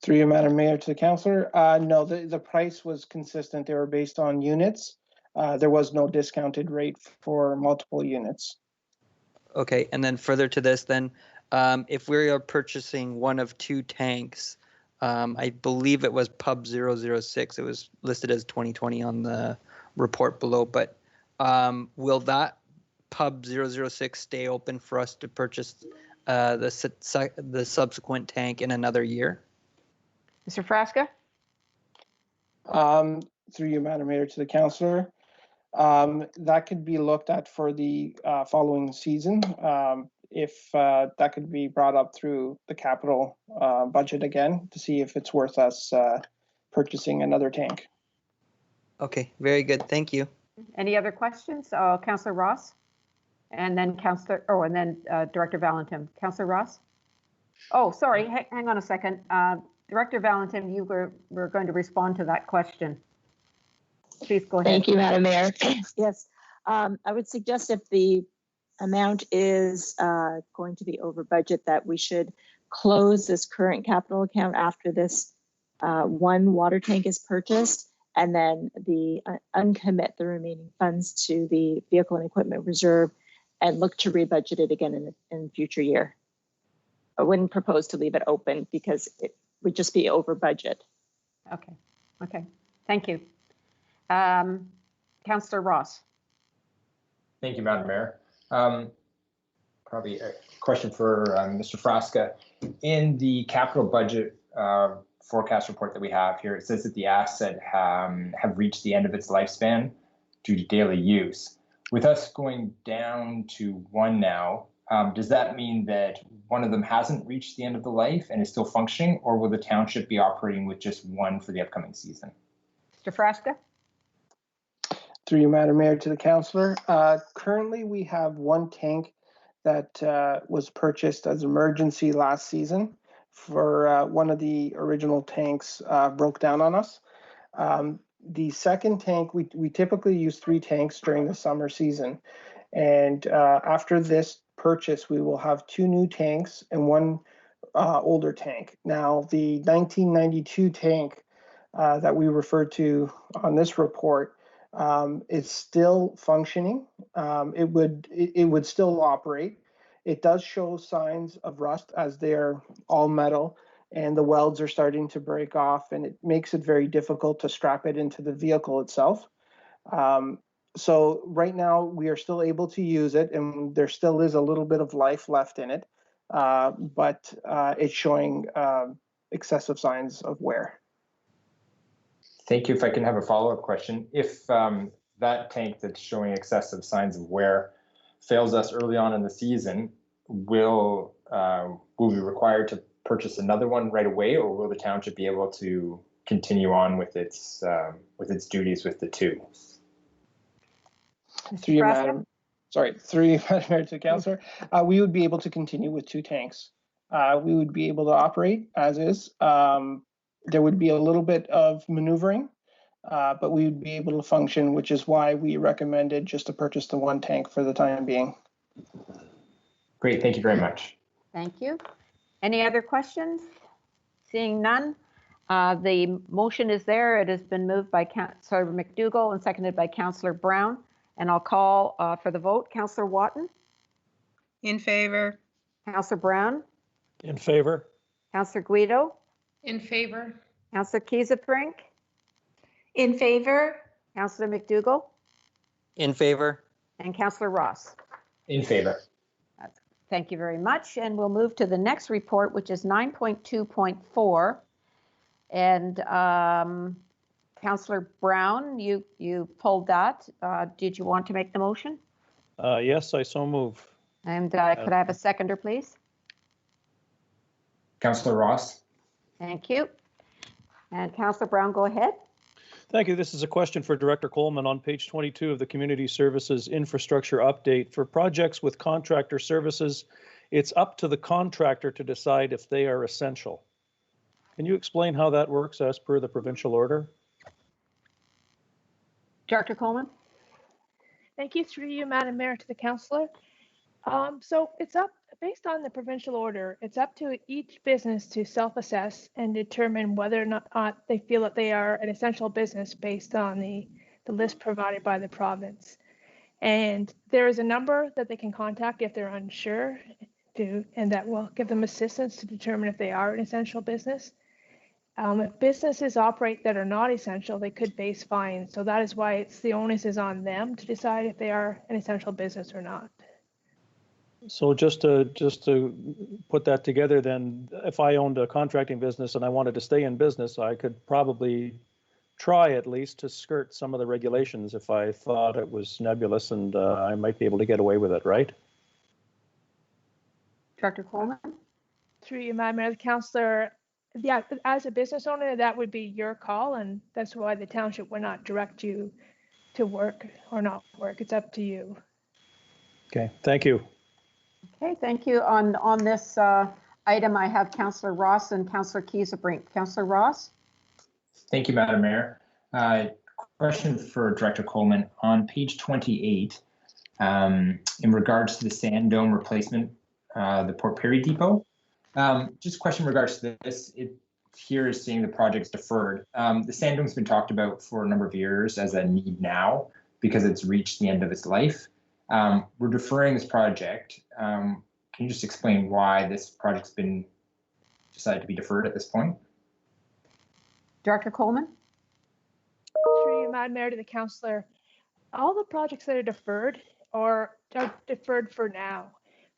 Through you, Madam Mayor, to the councillor. No, the price was consistent. They were based on units. There was no discounted rate for multiple units. Okay, and then further to this, then, if we are purchasing one of two tanks, I believe it was Pub 006. It was listed as 2020 on the report below, but will that Pub 006 stay open for us to purchase the subsequent tank in another year? Mr. Frasca? Through you, Madam Mayor, to the councillor. That could be looked at for the following season. If that could be brought up through the capital budget again to see if it's worth us purchasing another tank. Okay, very good. Thank you. Any other questions? Councillor Ross? And then Director Valentin. Councillor Ross? Oh, sorry, hang on a second. Director Valentin, you were going to respond to that question. Please go ahead. Thank you, Madam Mayor. Yes, I would suggest if the amount is going to be over budget, that we should close this current capital account after this one water tank is purchased, and then uncommit the remaining funds to the vehicle and equipment reserve and look to rebudget it again in future year. I wouldn't propose to leave it open because it would just be over budget. Okay, thank you. Councillor Ross. Thank you, Madam Mayor. Probably a question for Mr. Frasca. In the capital budget forecast report that we have here, it says that the asset have reached the end of its lifespan due to daily use. With us going down to one now, does that mean that one of them hasn't reached the end of the life and is still functioning, or will the township be operating with just one for the upcoming season? Mr. Frasca? Through you, Madam Mayor, to the councillor. Currently, we have one tank that was purchased as emergency last season for one of the original tanks broke down on us. The second tank, we typically use 3 tanks during the summer season. And after this purchase, we will have 2 new tanks and 1 older tank. Now, the 1992 tank that we refer to on this report is still functioning. It would still operate. It does show signs of rust as they're all metal and the welds are starting to break off, and it makes it very difficult to strap it into the vehicle itself. So right now we are still able to use it, and there still is a little bit of life left in it, but it's showing excessive signs of wear. Thank you. If I can have a follow-up question. If that tank that's showing excessive signs of wear fails us early on in the season, will we be required to purchase another one right away, or will the township be able to continue on with its duties with the two? Through you, Madam Mayor to the Councillor, we would be able to continue with 2 tanks. We would be able to operate as is. There would be a little bit of maneuvering, but we would be able to function, which is why we recommended just to purchase the 1 tank for the time being. Great, thank you very much. Thank you. Any other questions? Seeing none, the motion is there. It has been moved by Councillor McDougall and seconded by Councillor Brown. And I'll call for the vote. Councillor Wotton? In favor. Councillor Brown? In favor? Councillor Guido? In favor? Councillor Kiesebrink? In favor? Councillor McDougall? In favor? And Councillor Ross? In favor. Thank you very much. And we'll move to the next report, which is 9.2.4. And Councillor Brown, you pulled that. Did you want to make the motion? Yes, I so move. And could I have a seconder, please? Councillor Ross. Thank you. And Councillor Brown, go ahead. Thank you. This is a question for Director Coleman on page 22 of the Community Services Infrastructure Update. For projects with contractor services, it's up to the contractor to decide if they are essential. Can you explain how that works as per the provincial order? Director Coleman? Thank you, through you, Madam Mayor, to the councillor. So it's up, based on the provincial order, it's up to each business to self-assess and determine whether or not they feel that they are an essential business based on the list provided by the province. And there is a number that they can contact if they're unsure, and that will give them assistance to determine if they are an essential business. If businesses operate that are not essential, they could face fines. So that is why it's the onus is on them to decide if they are an essential business or not. So just to put that together, then, if I owned a contracting business and I wanted to stay in business, I could probably try at least to skirt some of the regulations if I thought it was nebulous, and I might be able to get away with it, right? Director Coleman? Through you, Madam Mayor, the councillor, yeah, as a business owner, that would be your call, and that's why the township would not direct you to work or not work. It's up to you. Okay, thank you. Okay, thank you. On this item, I have Councillor Ross and Councillor Kiesebrink. Councillor Ross? Thank you, Madam Mayor. Question for Director Coleman. On page 28, in regards to the sand dome replacement, the Port Perry Depot, just a question in regards to this. It here is seeing the project's deferred. The sand dome's been talked about for a number of years as a need now because it's reached the end of its life. We're deferring this project. Can you just explain why this project's been decided to be deferred at this point? Director Coleman? Through you, Madam Mayor, to the councillor, all the projects that are deferred are deferred for now,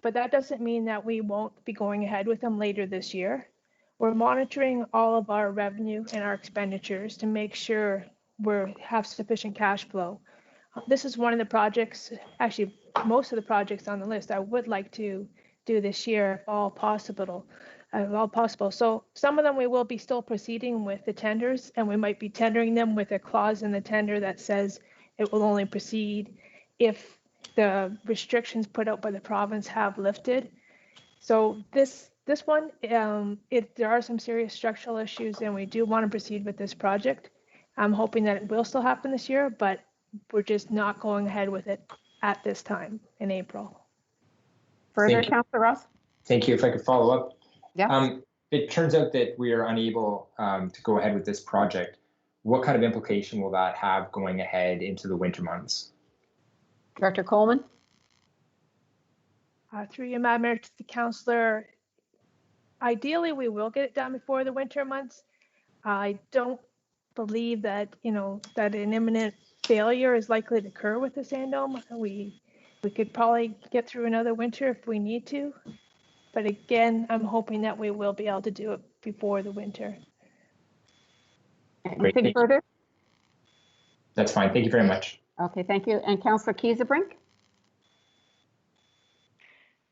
but that doesn't mean that we won't be going ahead with them later this year. We're monitoring all of our revenue and our expenditures to make sure we have sufficient cash flow. This is one of the projects, actually most of the projects on the list I would like to do this year if all possible. So some of them we will be still proceeding with the tenders, and we might be tendering them with a clause in the tender that says it will only proceed if the restrictions put out by the province have lifted. So this one, there are some serious structural issues, and we do want to proceed with this project. I'm hoping that it will still happen this year, but we're just not going ahead with it at this time in April. Further, Councillor Ross? Thank you. If I could follow up. Yeah. It turns out that we are unable to go ahead with this project. What kind of implication will that have going ahead into the winter months? Director Coleman? Through you, Madam Mayor, to the councillor, ideally we will get it done before the winter months. I don't believe that, that an imminent failure is likely to occur with the sand dome. We could probably get through another winter if we need to. But again, I'm hoping that we will be able to do it before the winter. Great, Anything thank you. further? That's fine. Thank you very much. Okay, thank you. And Councillor Kiesebrink?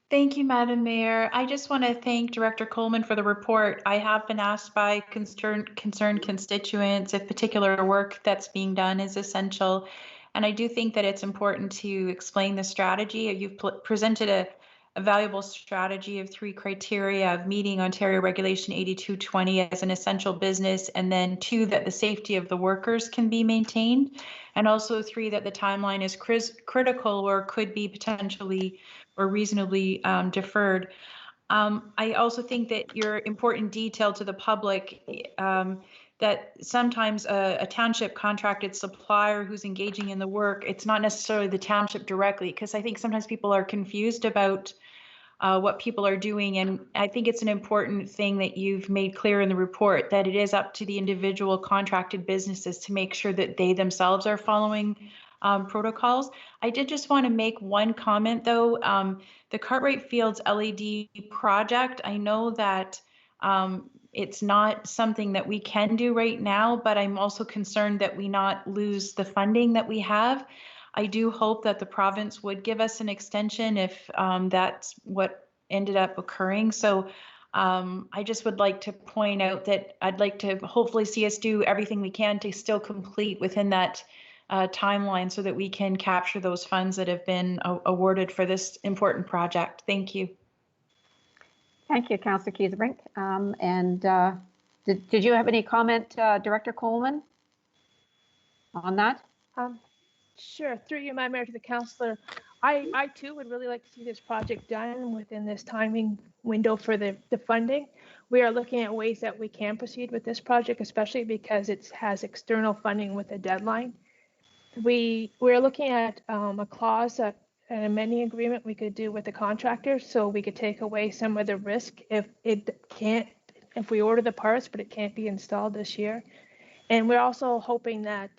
Thank you, Madam Mayor. I just want to thank Director Coleman for the report. I have been asked by concerned constituents if particular work that's being done is essential. And I do think that it's important to explain the strategy. You've presented a valuable strategy of 3 criteria of meeting Ontario Regulation 8220 as an essential business, and then 2, that the safety of the workers can be maintained, and also 3, that the timeline is critical or could be potentially or reasonably deferred. I also think that your important detail to the public that sometimes a township contracted supplier who's engaging in the work, it's not necessarily the township directly, because I think sometimes people are confused about what people are doing. And I think it's an important thing that you've made clear in the report, that it is up to the individual contracted businesses to make sure that they themselves are following protocols. I did just want to make one comment though. The Cartwright Fields LED project, I know that it's not something that we can do right now, but I'm also concerned that we not lose the funding that we have. I do hope that the province would give us an extension if that's what ended up occurring. So I just would like to point out that I'd like to hopefully see us do everything we can to still complete within that timeline so that we can capture those funds that have been awarded for this important project. Thank you. Thank you, Councillor Kiesebrink. Did you have any comment, Director Coleman, on that? Sure, through you, Madam Mayor, to the councillor. I too would really like to see this project done within this timing window for the funding. We are looking at ways that we can proceed with this project, especially because it has external funding with a deadline. We're looking at a clause, an amending agreement we could do with the contractor, so we could take away some of the risk if we order the parts, but it can't be installed this year. And we're also hoping that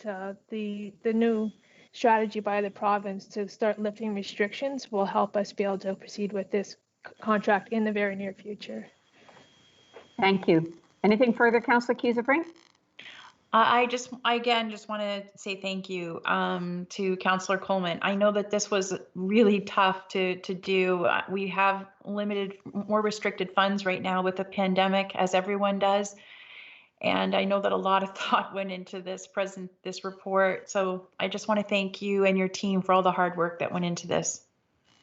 the new strategy by the province to start lifting restrictions will help us be able to proceed with this contract in the very near future. Thank you. Anything further, Councillor Kiesebrink? I again just want to say thank you to Councillor Coleman. I know that this was really tough to do. We have limited, more restricted funds right now with the pandemic, as everyone does. And I know that a lot of thought went into this report. So I just want to thank you and your team for all the hard work that went into this.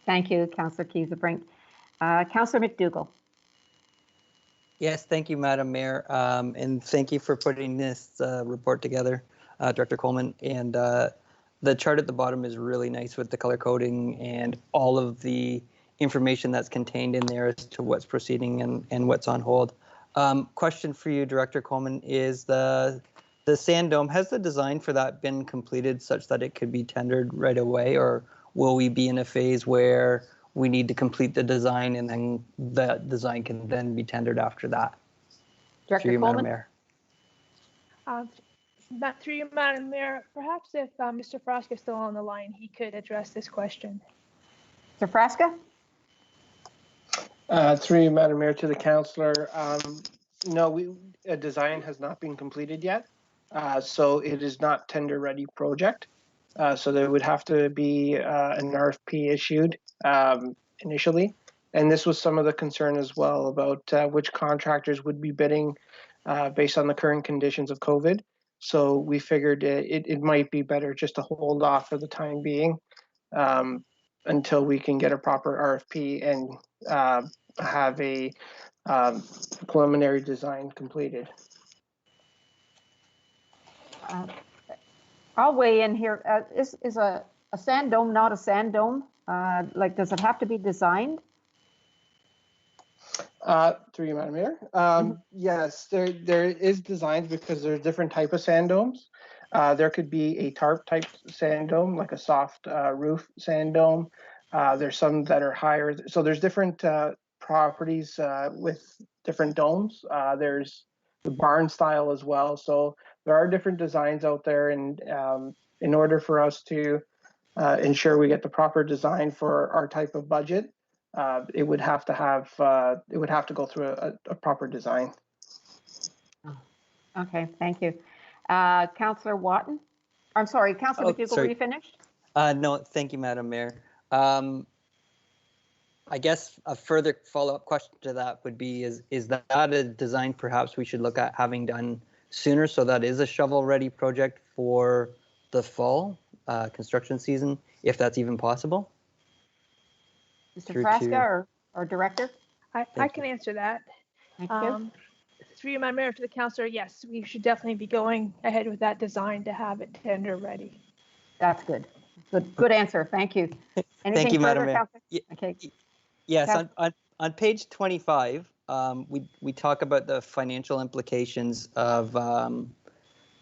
Thank you, Councillor Kiesebrink. Councillor McDougall. Yes, thank you, Madam Mayor, and thank you for putting this report together, Director Coleman. And the chart at the bottom is really nice with the color coding and all of the information that's contained in there as to what's proceeding and what's on hold. Question for you, Director Coleman, is the sand dome, has the design for that been completed such that it could be tendered right away, or will we be in a phase where we need to complete the design and then that design can then be tendered after that? Director Coleman. Madam Mayor. Through you, Madam Mayor, perhaps if Mr. Frasca is still on the line, he could address this question. Mr. Frasca? Through you, Madam Mayor, to the councillor. No, a design has not been completed yet, so it is not tender-ready project. So there would have to be an RFP issued initially, and this was some of the concern as well about which contractors would be bidding based on the current conditions of COVID. So we figured it might be better just to hold off for the time being until we can get a proper RFP and have a preliminary design completed. I'll weigh in here. Is a sand dome not a sand dome? Like, does it have to be designed? Through you, Madam Mayor. Yes, there is designs because there's different type of sand domes. There could be a tarp type sand dome, like a soft roof sand dome. There's some that are higher. So there's different properties with different domes. There's the barn style as well. So there are different designs out there, and in order for us to ensure we get the proper design for our type of budget, it would have to go through a proper design. Okay, thank you. Councillor Watton? I'm sorry, Councillor McDougall, were you finished? No, thank you, Madam Mayor. I guess a further follow-up question to that would be, is that a design perhaps we should look at having done sooner, so that is a shovel-ready project for the fall construction season, if that's even possible? Mr. Frasca or Director? I can answer that. Thank you. Through you, Madam Mayor, to the councillor, yes, we should definitely be going ahead with that design to have it tender ready. That's good. Good answer. Thank you. Anything Thank you, further, Madam Mayor. Councillor? Okay. Yes, on page 25, we talk about the financial implications of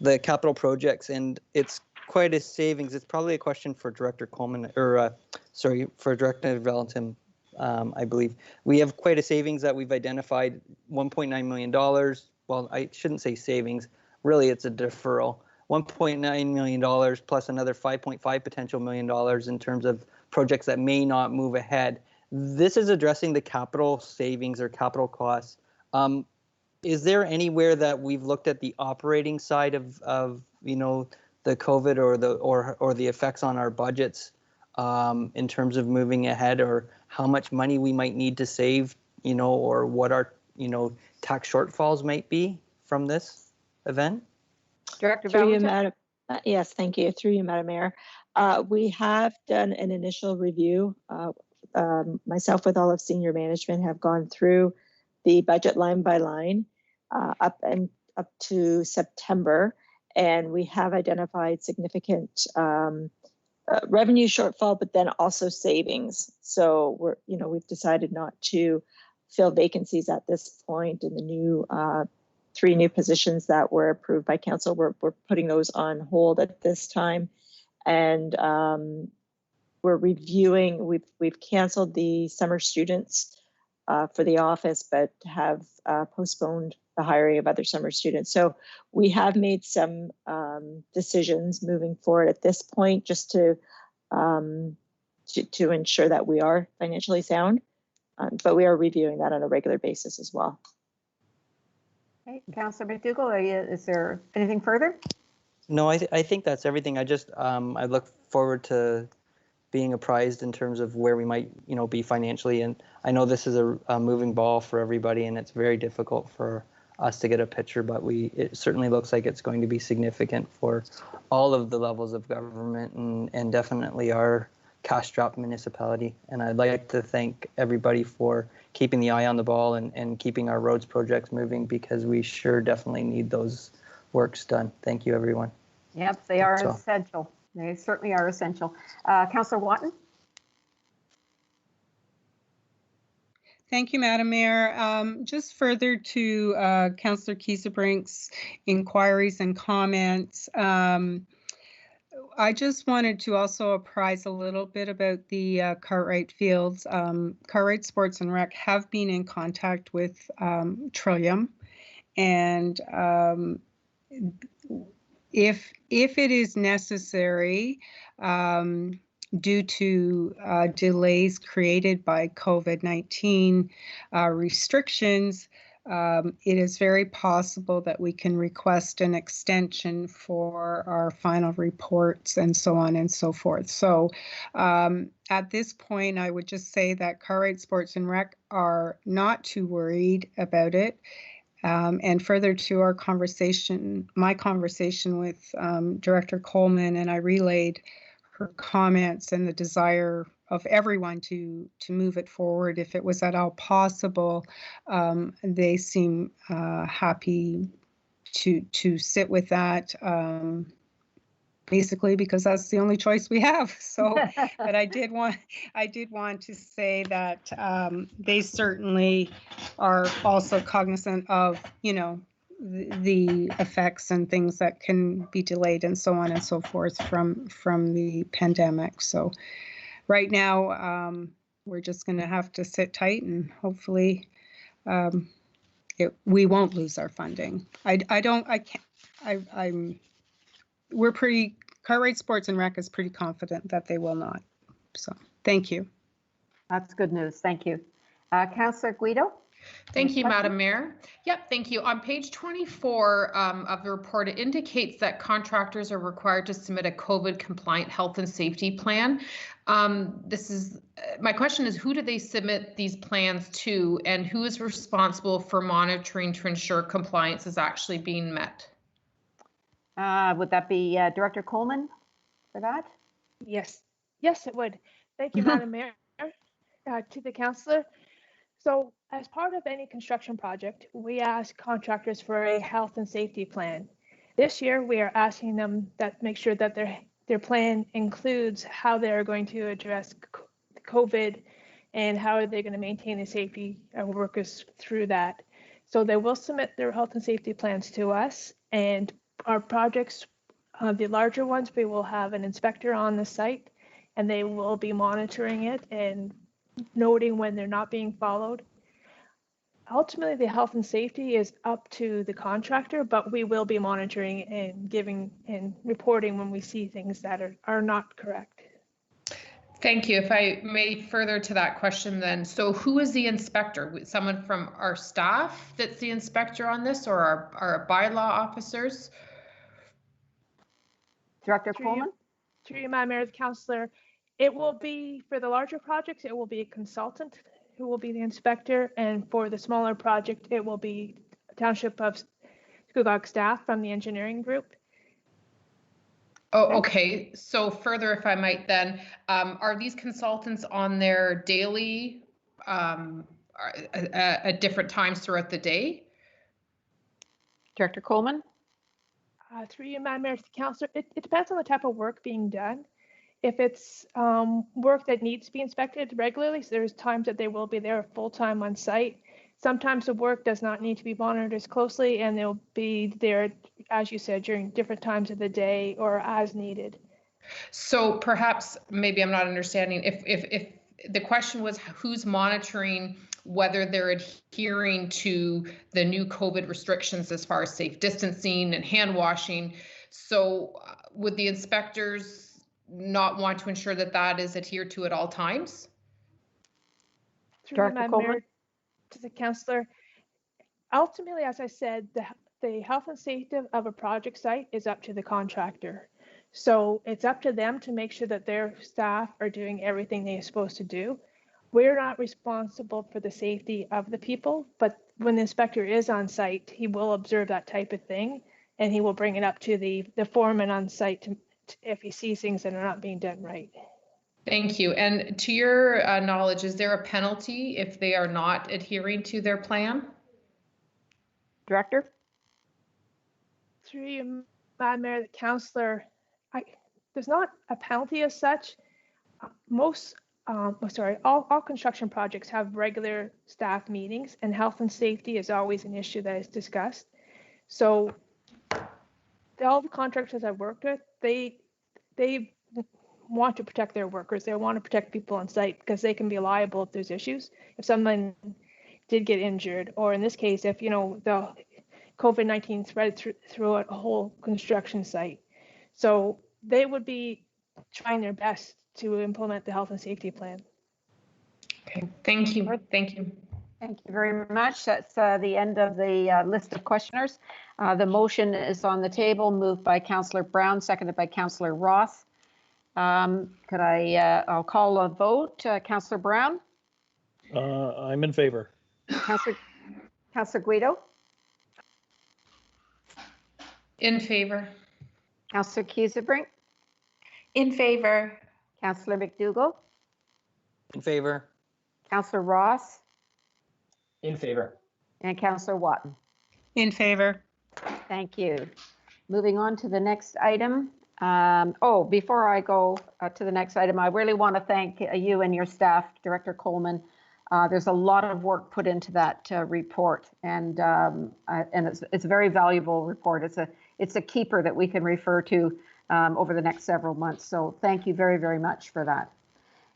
the capital projects, and it's quite a savings. It's probably a question for Director Coleman, or sorry, for Director Valentin, I believe. We have quite a savings that we've identified, $1.9 million. Well, I shouldn't say savings. Really, it's a deferral. $1.9 million plus another $5.5 potential million in terms of projects that may not move ahead. This is addressing the capital savings or capital costs. Is there anywhere that we've looked at the operating side of you know, the COVID or the effects on our budgets in terms of moving ahead, or how much money we might need to save, you know, or what our, you know, tax shortfalls might be from this event? Director Through you, Valentin? Madam. Yes, thank you. Through you, Madam Mayor. We have done an initial review. Myself with all of senior management have gone through the budget line by line up to September, and we have identified significant revenue shortfall, but then also savings. So we've decided not to fill vacancies at this point, and the new 3 new positions that were approved by council, we're putting those on hold at this time. And we're reviewing, we've canceled the summer students for the office, but have postponed the hiring of other summer students. So we have made some decisions moving forward at this point, just to ensure that we are financially sound, but we are reviewing that on a regular basis as well. Okay, Councillor McDougall, is there anything further? No, I think that's everything. I just I look forward to being apprised in terms of where we might, you know, be financially. And I know this is a moving ball for everybody, and it's very difficult for us to get a picture, but it certainly looks like it's going to be significant for all of the levels of government, and definitely our cash-strapped municipality. And I'd like to thank everybody for keeping the eye on the ball and keeping our roads projects moving, because we sure definitely need those works done. Thank you, everyone. Yep, they are essential. They certainly are essential. Councillor Watton? Thank you, Madam Mayor. Just further to Councillor Kiesebrink's inquiries and comments, I just wanted to also apprise a little bit about the Cartwright Fields. Cartwright Sports and Rec have been in contact with Trillium, and if it is necessary, due to delays created by COVID-19 restrictions, it is very possible that we can request an extension for our final reports and so on and so forth. So at this point, I would just say that Cartwright Sports and Rec are not too worried about it. And further to our conversation, my conversation with Director Coleman, and I relayed her comments and the desire of everyone to move it forward if it was at all possible. They seem happy to sit with that, basically because that's the only choice we have. So, but I did want to say that they certainly are also cognizant of, you know, the effects and things that can be delayed and so on and so forth from the pandemic. So right now, we're just going to have to sit tight and hopefully we won't lose our funding. Cartwright Sports and Rec is pretty confident that they will not. So thank you. That's good news. Thank you. Councillor Guido? Thank you, Madam Mayor. Yep, thank you. On page 24 of the report, it indicates that contractors are required to submit a COVID compliant health and safety plan. My question is, who do they submit these plans to, and who is responsible for monitoring to ensure compliance is actually being met? Would that be Director Coleman for that? Yes, it would. Thank you, Madam Mayor. To the councillor. So as part of any construction project, we ask contractors for a health and safety plan. This year, we are asking them that make sure that their plan includes how they're going to address COVID and how are they going to maintain the safety of workers through that. So they will submit their health and safety plans to us, and our projects, the larger ones, we will have an inspector on the site, and they will be monitoring it and noting when they're not being followed. Ultimately, the health and safety is up to the contractor, but we will be monitoring and giving and reporting when we see things that are not correct. Thank you. If I may further to that question then, so who is the inspector? Someone from our staff that's the inspector on this, or our bylaw officers? Director Coleman? Through you, Madam Mayor, the councillor, it will be, for the larger projects, it will be a consultant who will be the inspector, and for the smaller project, it will be Township of Scugog staff from the engineering group. Oh, okay. So further, if I might then, are these consultants on their daily, at different times throughout the day? Director Coleman? Through you, Madam Mayor, the councillor, it depends on the type of work being done. If it's work that needs to be inspected regularly, so there's times that they will be there full-time on site. Sometimes the work does not need to be monitored as closely, and they'll be there, as you said, during different times of the day or as needed. So perhaps, maybe I'm not understanding, if the question was who's monitoring whether they're adhering to the new COVID restrictions as far as safe distancing and hand washing. So would the inspectors not want to ensure that that is adhered to at all times? Through my mayor to the councillor, ultimately, as I said, the health and safety of a project site is up to the contractor. So it's up to them to make sure that their staff are doing everything they're supposed to do. We're not responsible for the safety of the people, but when the inspector is on site, he will observe that type of thing, and he will bring it up to the foreman on site if he sees things that are not being done right. Thank you. And to your knowledge, is there a penalty if they are not adhering to their plan? Director? Through you, Madam Mayor, the councillor, there's not a penalty as such. All construction projects have regular staff meetings, and health and safety is always an issue that is discussed. So all the contractors I've worked with, they want to protect their workers. They want to protect people on site because they can be liable if there's issues. If someone did get injured, or in this case, if the COVID-19 spread throughout a whole construction site. So they would be trying their best to implement the health and safety plan. Okay, thank you. Thank you. Thank you very much. That's the end of the list of questioners. The motion is on the table, moved by Councillor Brown, seconded by Councillor Roth. I'll call a vote. Councillor Brown? I'm in favor. Councillor Guido? In favor. Councillor Kiesebrink? In favor. Councillor McDougall? In favor. Councillor Ross? In favor. And Councillor Watton? In favor. Thank you. Moving on to the next item. Before I go to the next item, I really want to thank you and your staff, Director Coleman. There's a lot of work put into that report, and it's a very valuable report. It's a keeper that we can refer to over the next several months. So thank you very, very much for that.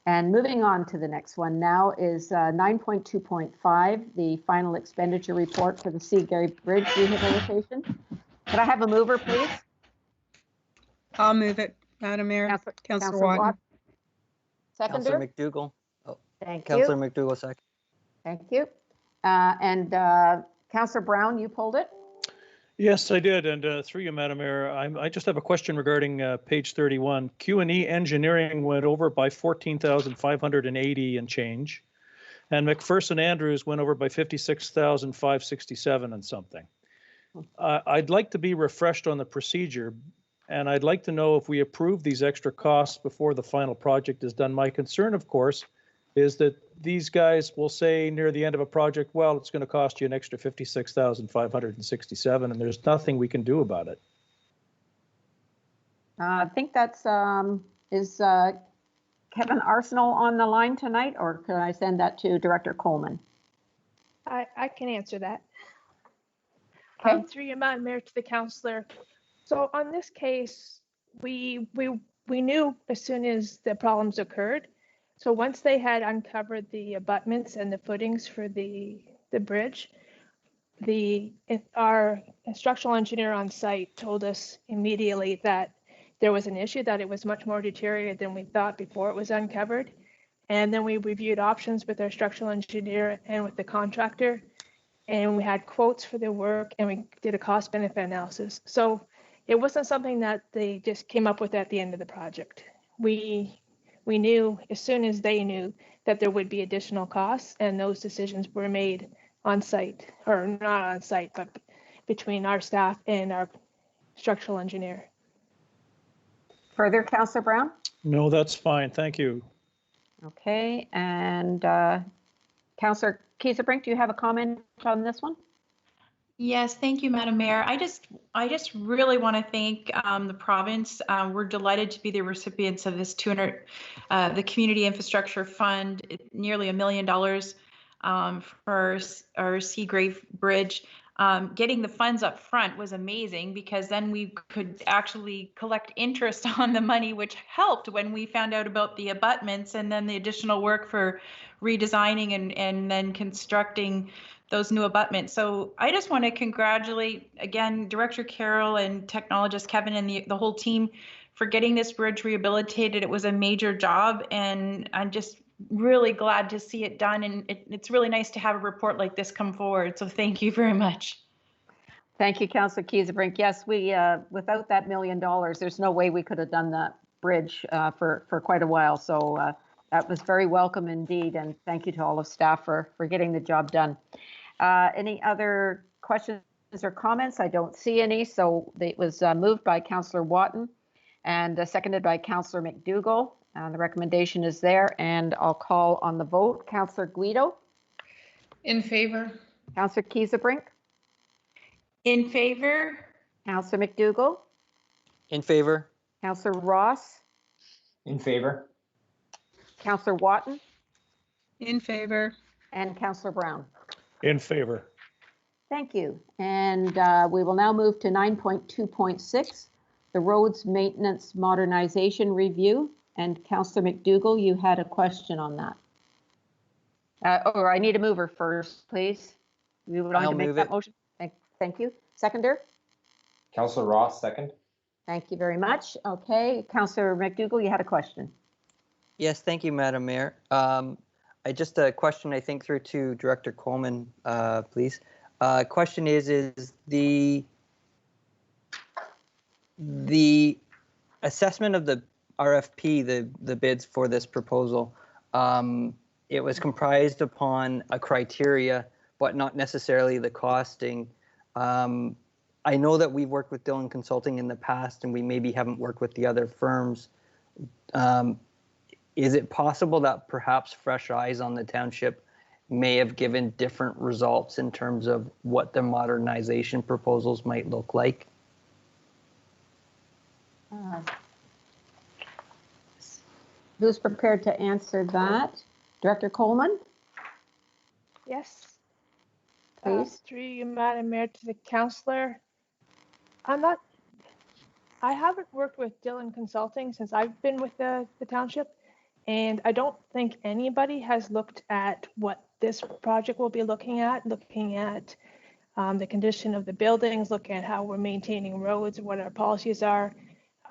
And moving on to the next one now is 9.2.5, the final expenditure report for the Seagrave Bridge rehabilitation. Could I have a mover, please? I'll move it, Madam Mayor. Councillor Watton. Seconder? Councillor McDougall. Oh, Thank Councillor you. McDougall, second. Thank you. And Councillor Brown, you pulled it? Yes, I did. And through you, Madam Mayor, I just have a question regarding page 31. Q&E engineering went over by 14,580 and change. And McPherson Andrews went over by 56,567 and something. I'd like to be refreshed on the procedure, and I'd like to know if we approve these extra costs before the final project is done. My concern, of course, is that these guys will say near the end of a project, well, it's going to cost you an extra 56,567, and there's nothing we can do about it. I think that's, is Kevin Arsenal on the line tonight, or could I send that to Director Coleman? I can answer that. Okay. Through you, Madam Mayor, to the councillor. So on this case, we knew as soon as the problems occurred. So once they had uncovered the abutments and the footings for the bridge, our structural engineer on site told us immediately that there was an issue, that it was much more deteriorated than we thought before it was uncovered. And then we reviewed options with our structural engineer and with the contractor, and we had quotes for the work, and we did a cost benefit analysis. So it wasn't something that they just came up with at the end of the project. We knew as soon as they knew that there would be additional costs, and those decisions were made on site, or not on site, but between our staff and our structural engineer. Further, Councillor Brown? No, that's fine. Thank you. Okay, and Councillor Kieserbrink, do you have a comment on this one? Yes, thank you, Madam Mayor. I just really want to thank the province. We're delighted to be the recipients of this the Community Infrastructure Fund, nearly $1 million for our Seagrave Bridge. Getting the funds up front was amazing, because then we could actually collect interest on the money, which helped when we found out about the abutments and then the additional work for redesigning and then constructing those new abutments. So I just want to congratulate again Director Carroll and technologist Kevin and the whole team for getting this bridge rehabilitated. It was a major job, and I'm just really glad to see it done, and it's really nice to have a report like this come forward. So thank you very much. Thank you, Councillor Kieserbrink. Yes, we without that $1 million, there's no way we could have done that bridge for quite a while. So that was very welcome indeed, and thank you to all of staff for getting the job done. Any other questions or comments? I don't see any. So it was moved by Councillor Watton and seconded by Councillor McDougall. The recommendation is there, and I'll call on the vote. Councillor Guido? In favor. Councillor Kieserbrink? In favor. Councillor McDougall? In favor. Councillor Ross? In favor. Councillor Watton? In favor. And Councillor Brown? In favor. Thank you. And we will now move to 9.2.6, the Roads Maintenance Modernization Review. And Councillor McDougall, you had a question on that. Or I need a mover first, please. You would like to make that motion? Thank you. Seconder? Councillor Ross, second. Thank you very much. Okay, Councillor McDougall, you had a question. Yes, thank you, Madam Mayor. I just a question, I think, through to Director Coleman, please. Question is the assessment of the RFP, the bids for this proposal, it was comprised upon a criteria, but not necessarily the costing. I know that we've worked with Dillon Consulting in the past, and we maybe haven't worked with the other firms. Is it possible that perhaps fresh eyes on the township may have given different results in terms of what the modernization proposals might look like? Who's prepared to answer that? Director Coleman? Yes. Please. Through you, Madam Mayor, to the councillor. I haven't worked with Dillon Consulting since I've been with the township. And I don't think anybody has looked at what this project will be looking at the condition of the buildings, looking at how we're maintaining roads, what our policies are,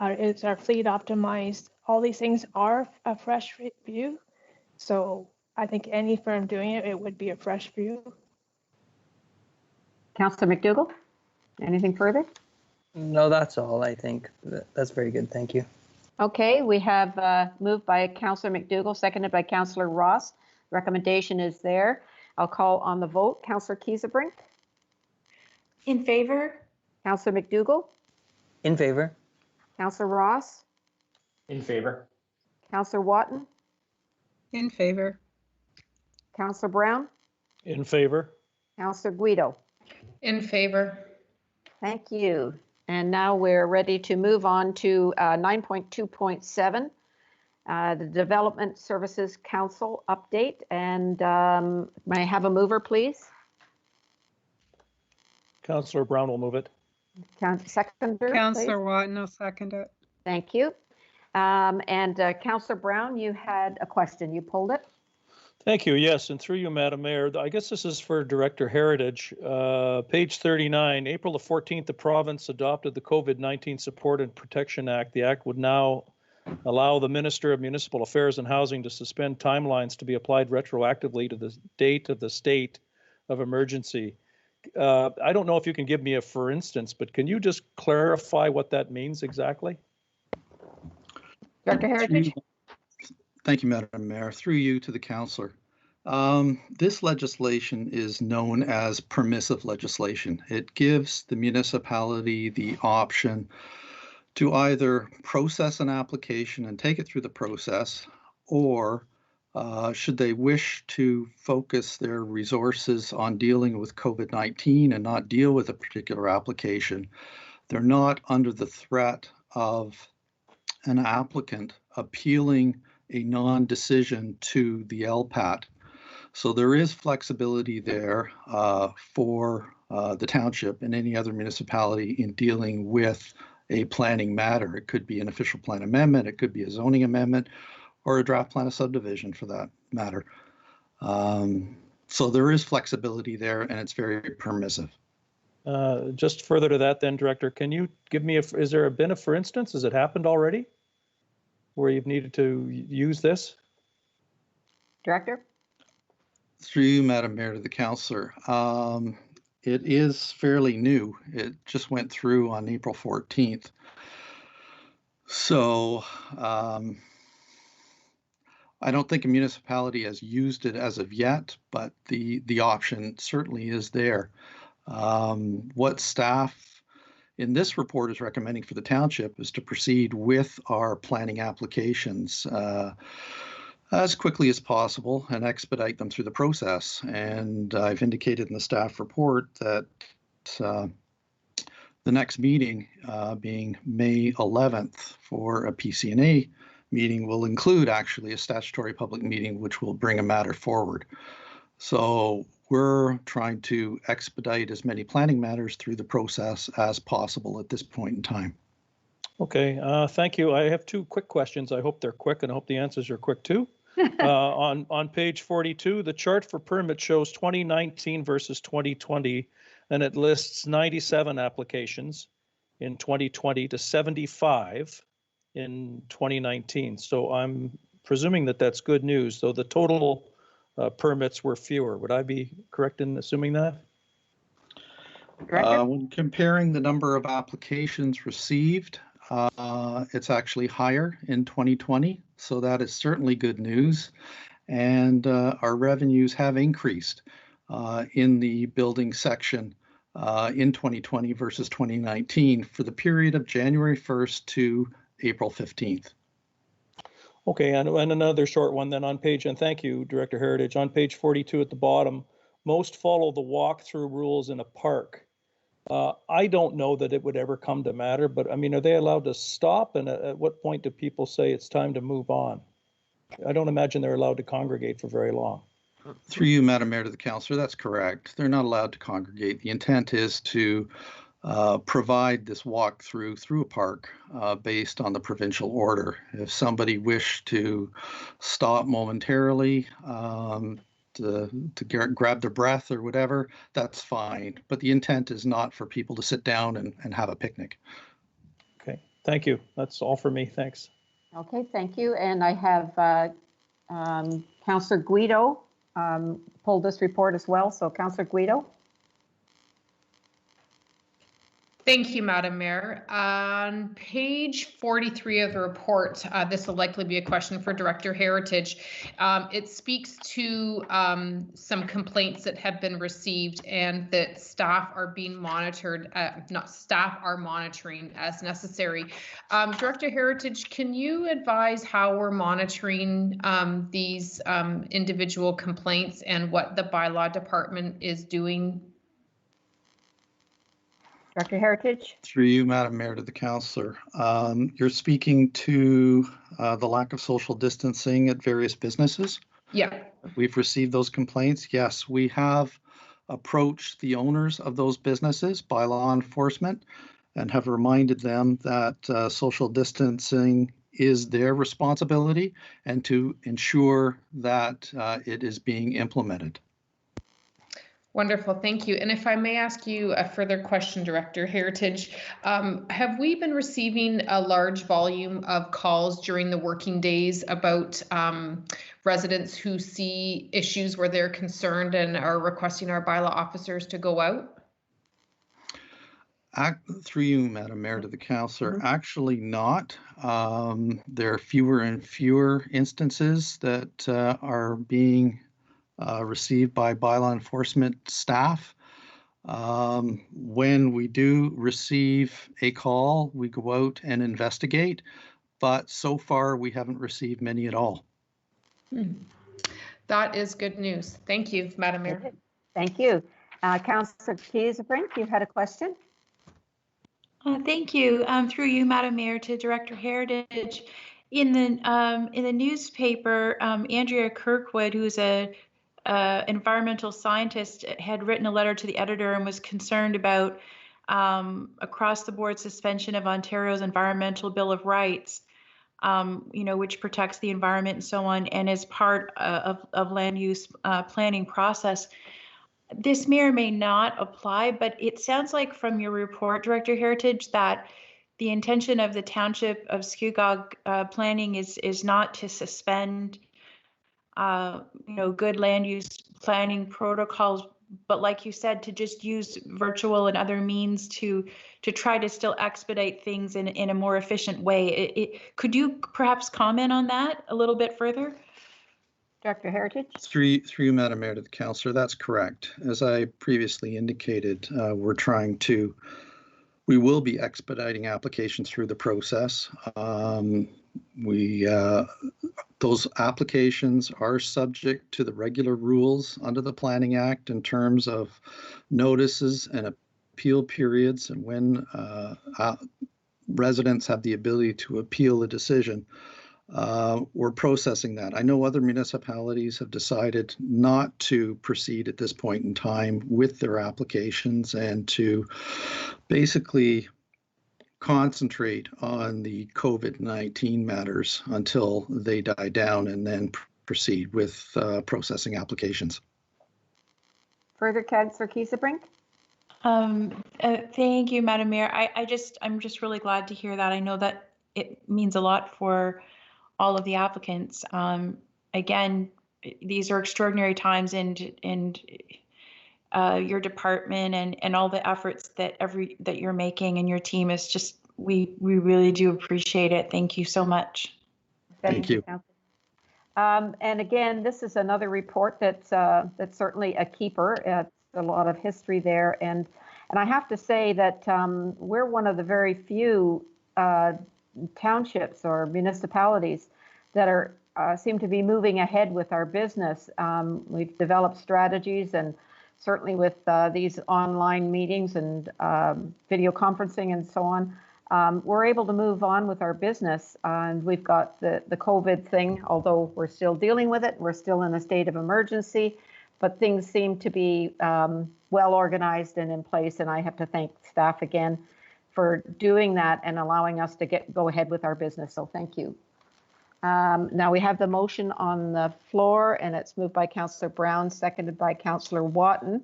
is our fleet optimized? All these things are a fresh view. So I think any firm doing it, it would be a fresh view. Councillor McDougall, anything further? No, that's all. I think that's very good. Thank you. Okay, we have moved by Councillor McDougall, seconded by Councillor Ross. Recommendation is there. I'll call on the vote. Councillor Kiesebrink, In favor? Councillor McDougall, In favor? Councillor Ross, In favor? Councillor Watton, In favor? Councillor Brown, In favor? Councillor Guido. In favor? Thank you. And now we're ready to move on to 9.2.7, the Development Services Council update. And may I have a mover, please? Councillor Brown will move it. Seconder, Councillor please. Watton will second it. Thank you. And Councillor Brown, you had a question. You pulled it. Thank you. Yes, and through you, Madam Mayor, I guess this is for Director Heritage. Page 39, April the 14th, the province adopted the COVID-19 Support and Protection Act. The act would now allow the Minister of Municipal Affairs and Housing to suspend timelines to be applied retroactively to the date of the state of emergency. I don't know if you can give me a for instance, but can you just clarify what that means exactly? Director Heritage. Thank you, Madam Mayor. Through you to the councillor. This legislation is known as permissive legislation. It gives the municipality the option to either process an application and take it through the process, or should they wish to focus their resources on dealing with COVID-19 and not deal with a particular application, they're not under the threat of an applicant appealing a non-decision to the LPAT. So there is flexibility there for the township and any other municipality in dealing with a planning matter. It could be an official plan amendment, it could be a zoning amendment, or a draft plan of subdivision for that matter. So there is flexibility there, and it's very permissive. Just further to that then, Director, can you give me, is there been a for instance, has it happened already where you've needed to use this? Director. Through you, Madam Mayor, to the councillor. It is fairly new. It just went through on April 14th. So I don't think a municipality has used it as of yet, but the option certainly is there. What staff in this report is recommending for the township is to proceed with our planning applications as quickly as possible and expedite them through the process. And I've indicated in the staff report that the next meeting, being May 11th for a PCNA meeting, will include actually a statutory public meeting, which will bring a matter forward. So we're trying to expedite as many planning matters through the process as possible at this point in time. Okay, thank you. I have two quick questions. I hope they're quick, and I hope the answers are quick too. On page 42, the chart for permit shows 2019 versus 2020, and it lists 97 applications in 2020 to 75 in 2019. So I'm presuming that that's good news. So the total permits were fewer. Would I be correct in assuming that? When comparing the number of applications received, it's actually higher in 2020. So that is certainly good news. And our revenues have increased in the building section in 2020 versus 2019 for the period of January 1st to April 15th. Okay, and another short one then on page, and thank you, Director Heritage, on page 42 at the bottom, most follow the walk-through rules in a park. I don't know that it would ever come to matter, but I mean, are they allowed to stop? And at what point do people say it's time to move on? I don't imagine they're allowed to congregate for very long. Through you, Madam Mayor, to the councillor, that's correct. They're not allowed to congregate. The intent is to provide this walkthrough through a park based on the provincial order. If somebody wished to stop momentarily to grab their breath or whatever, that's fine. But the intent is not for people to sit down and have a picnic. Okay, thank you. That's all for me. Thanks. Okay, thank you. And I have Councillor Guido pulled this report as well. So Councillor Guido. Thank you, Madam Mayor. On page 43 of the report, this will likely be a question for Director Heritage. It speaks to some complaints that have been received and that staff are being monitored, staff are monitoring as necessary. Director Heritage, can you advise how we're monitoring these individual complaints and what the bylaw department is doing? Director Heritage. Through you, Madam Mayor, to the councillor. You're speaking to the lack of social distancing at various businesses? Yeah. We've received those complaints. Yes, we have approached the owners of those businesses by law enforcement and have reminded them that social distancing is their responsibility and to ensure that it is being implemented. Wonderful, thank you. And if I may ask you a further question, Director Heritage, have we been receiving a large volume of calls during the working days about residents who see issues where they're concerned and are requesting our bylaw officers to go out? Through you, Madam Mayor, to the councillor, actually not. There are fewer and fewer instances that are being received by bylaw enforcement staff. When we do receive a call, we go out and investigate, but so far we haven't received many at all. That is good news. Thank you, Madam Mayor. Thank you. Councillor Keys-Brink, you had a question? Thank you. Through you, Madam Mayor, to Director Heritage. In the newspaper, Andrea Kirkwood, who's a environmental scientist, had written a letter to the editor and was concerned about across the board suspension of Ontario's Environmental Bill of Rights, which protects the environment and so on, and is part of land use planning process. This may or may not apply, but it sounds like from your report, Director Heritage, that the intention of the Township of Scugog planning is not to suspend good land use planning protocols, but like you said, to just use virtual and other means to try to still expedite things in a more efficient way. Could you perhaps comment on that a little bit further? Director Heritage. Through you, Madam Mayor, to the councillor, that's correct. As I previously indicated, we will be expediting applications through the process. Those applications are subject to the regular rules under the Planning Act in terms of notices and appeal periods and when residents have the ability to appeal a decision. We're processing that. I know other municipalities have decided not to proceed at this point in time with their applications and to basically concentrate on the COVID-19 matters until they die down and then proceed with processing applications. Further, Councillor Keys-Brink. Thank you, Madam Mayor. I'm just really glad to hear that. I know that it means a lot for all of the applicants. Again, these are extraordinary times, and your department and all the efforts that you're making and your team is just, we really do appreciate it. Thank you so much. Thank you. And again, this is another report that's certainly a keeper. It's a lot of history there, and I have to say that we're one of the very few townships or municipalities that are seem to be moving ahead with our business. We've developed strategies, and certainly with these online meetings and video conferencing and so on, we're able to move on with our business. And we've got the COVID thing, although we're still dealing with it, we're still in a state of emergency, but things seem to be well organized and in place. And I have to thank staff again for doing that and allowing us to go ahead with our business. So thank you. Now we have the motion on the floor, and it's moved by Councillor Brown, seconded by Councillor Wotton.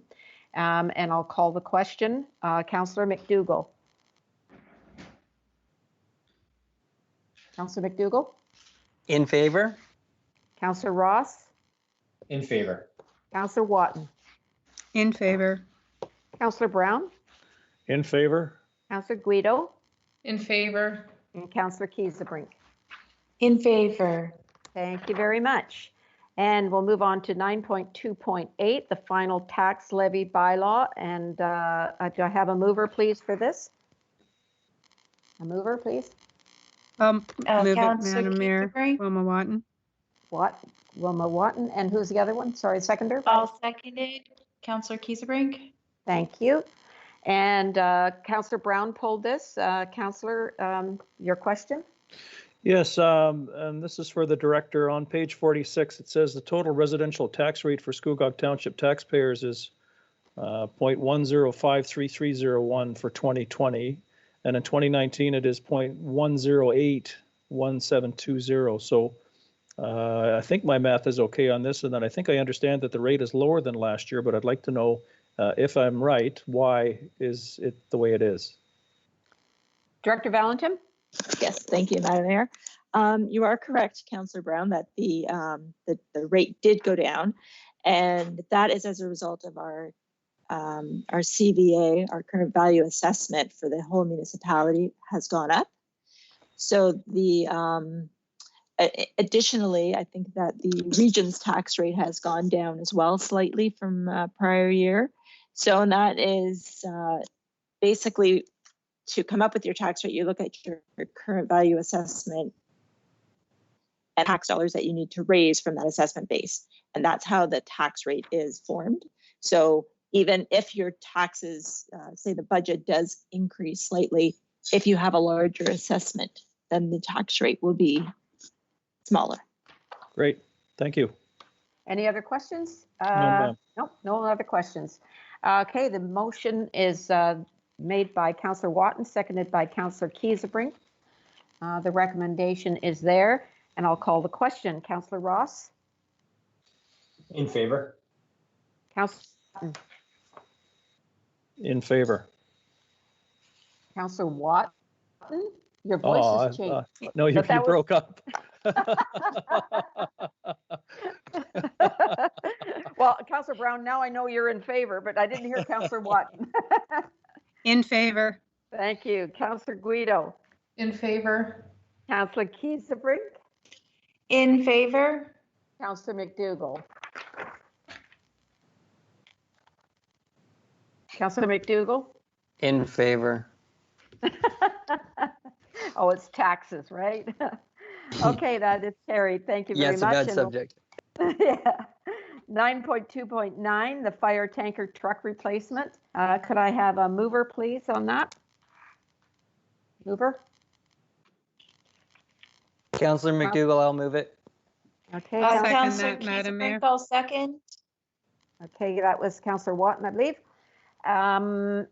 And I'll call the question. Councillor McDougall. Councillor McDougall? In favor? Councillor Ross? In favor. Councillor Wotton? In favor. Councillor Brown? In favor? Councillor Guido? In favor. And Councillor Kiesebrink. In favor. Thank you very much. And we'll move on to 9.2.8, the final tax levy bylaw. And do I have a mover, please, for this? A mover, please. Move it, Councillor Madam Mayor. Kiesebrink. Wilma Wotton. Wilma Wotton. And who's the other one? Sorry, seconder? All seconded. Councillor Kiesebrink. Thank you. And Councillor Brown pulled this. Councillor, your question? Yes, and this is for the director. On page 46, it says the total residential tax rate for Scugog Township taxpayers is 0.10533301 for 2020. And in 2019, it is 0.1081720. So I think my math is okay on this, and then I think I understand that the rate is lower than last year, but I'd like to know if I'm right, why is it the way it is? Director Valentin? Yes, thank you, Madam Mayor. You are correct, Councillor Brown, that the rate did go down, and that is as a result of our CVA, our current value assessment for the whole municipality has gone up. So the additionally, I think that the region's tax rate has gone down as well slightly from prior year. So and that is basically to come up with your tax rate, you look at your current value assessment and tax dollars that you need to raise from that assessment base. And that's how the tax rate is formed. So even if your taxes, say the budget does increase slightly, if you have a larger assessment, then the tax rate will be smaller. Great, thank you. Any other questions? No, ma'am. Nope, no other questions. Okay, the motion is made by Councillor Wotton, seconded by Councillor Kiesebrink. The recommendation is there, and I'll call the question. Councillor Ross? In favor. Councillor Wotton? In Councillor Wotton? Your voice has changed. No, you broke up. Well, Councillor Brown, now I know you're in favor, but I didn't hear Councillor Wotton. In favor. Thank you. Councillor Guido? In favor. Councillor Kiesebrink? In favor. Councillor McDougall? Councillor McDougall? In favor. Oh, it's taxes, right? Okay, that is carried. Thank you Yeah, very it's a much. bad subject. Yeah. 9.2.9, the fire tanker truck replacement. Could I have a mover, please, on that? Mover? Councillor McDougall, I'll move it. Okay. Second Councillor that, Madam Mayor. Kiesebrink, I'll second. Okay, that was Councillor Wotton, I believe. And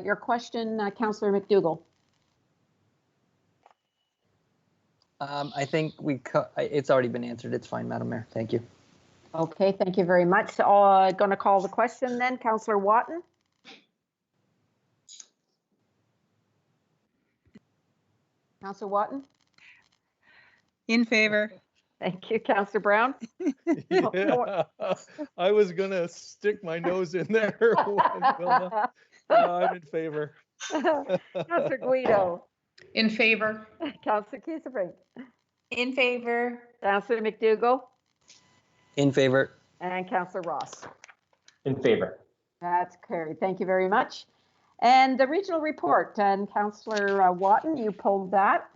your question, Councillor McDougall. I think it's already been answered. It's fine, Madam Mayor. Thank you. Okay, thank you very much. So, going to call the question then, Councillor Wotton. Councillor Wotton. In favor. Thank you, Councillor Brown. Yeah, I was gonna stick my nose in there. Wilma. I'm in favor. Councillor Guido. In favor. Councillor Kiesebrink. In favor. Councillor McDougall. In favor. And Councillor Ross. In favor. That's carried. Thank you very much. And the regional report, and Councillor Wotton, you pulled that.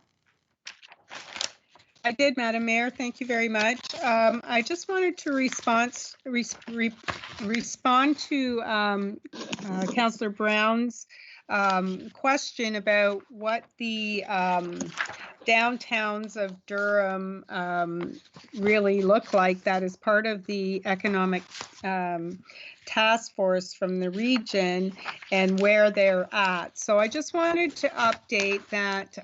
I did, Madam Mayor. Thank you very much. I just wanted to respond to Councillor Brown's question about what the downtowns of Durham really look like. That is part of the economic task force from the region and where they're at. So I just wanted to update that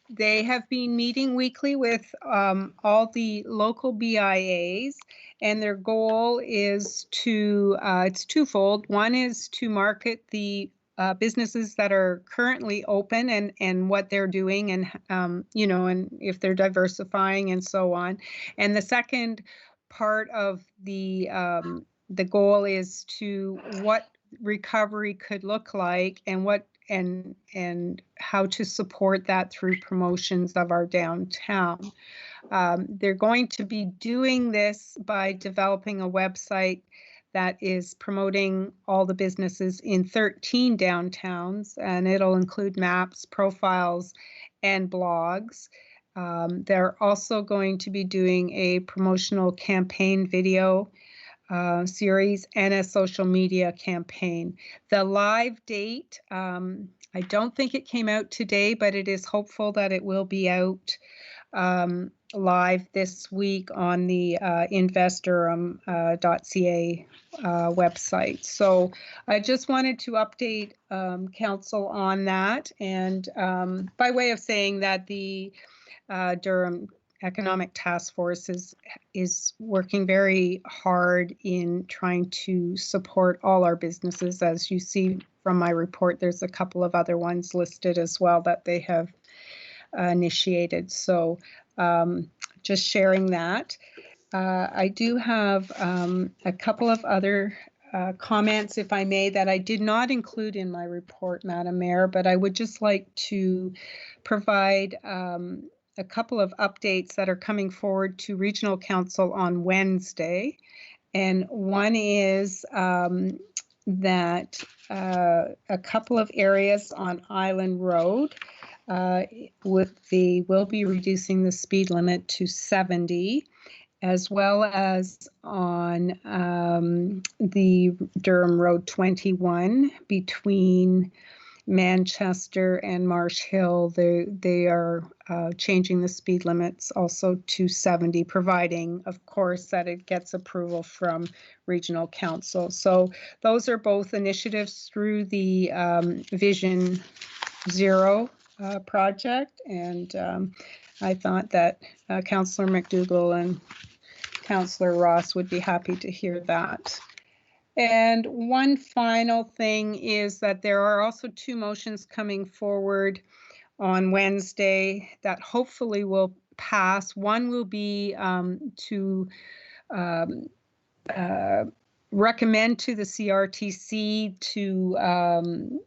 they have been meeting weekly with all the local BIAs, and their goal is to, it's twofold. One is to market the businesses that are currently open and what they're doing, and you know, and if they're diversifying and so on. And the second part of the goal is to what recovery could look like and what and how to support that through promotions of our downtown. They're going to be doing this by developing a website that is promoting all the businesses in 13 downtowns, and it'll include maps, profiles, and blogs. They're also going to be doing a promotional campaign video series and a social media campaign. The live date, I don't think it came out today, but it is hopeful that it will be out live this week on the investor.ca website. So I just wanted to update council on that, and by way of saying that the Durham Economic Task Force is working very hard in trying to support all our businesses. As you see from my report, there's a couple of other ones listed as well that they have initiated. So just sharing that. I do have a couple of other comments, if I may, that I did not include in my report, Madam Mayor, but I would just like to provide a couple of updates that are coming forward to Regional Council on Wednesday. And one is that a couple of areas on Island Road will be reducing the speed limit to 70, as well as on the Durham Road 21 between Manchester and Marsh Hill. They are changing the speed limits also to 70, providing, of course, that it gets approval from Regional Council. So those are both initiatives through the Vision Zero project, and I thought that Councillor McDougall and Councillor Ross would be happy to hear that. And one final thing is that there are also two motions coming forward on Wednesday that hopefully will pass. One will be to recommend to the CRTC to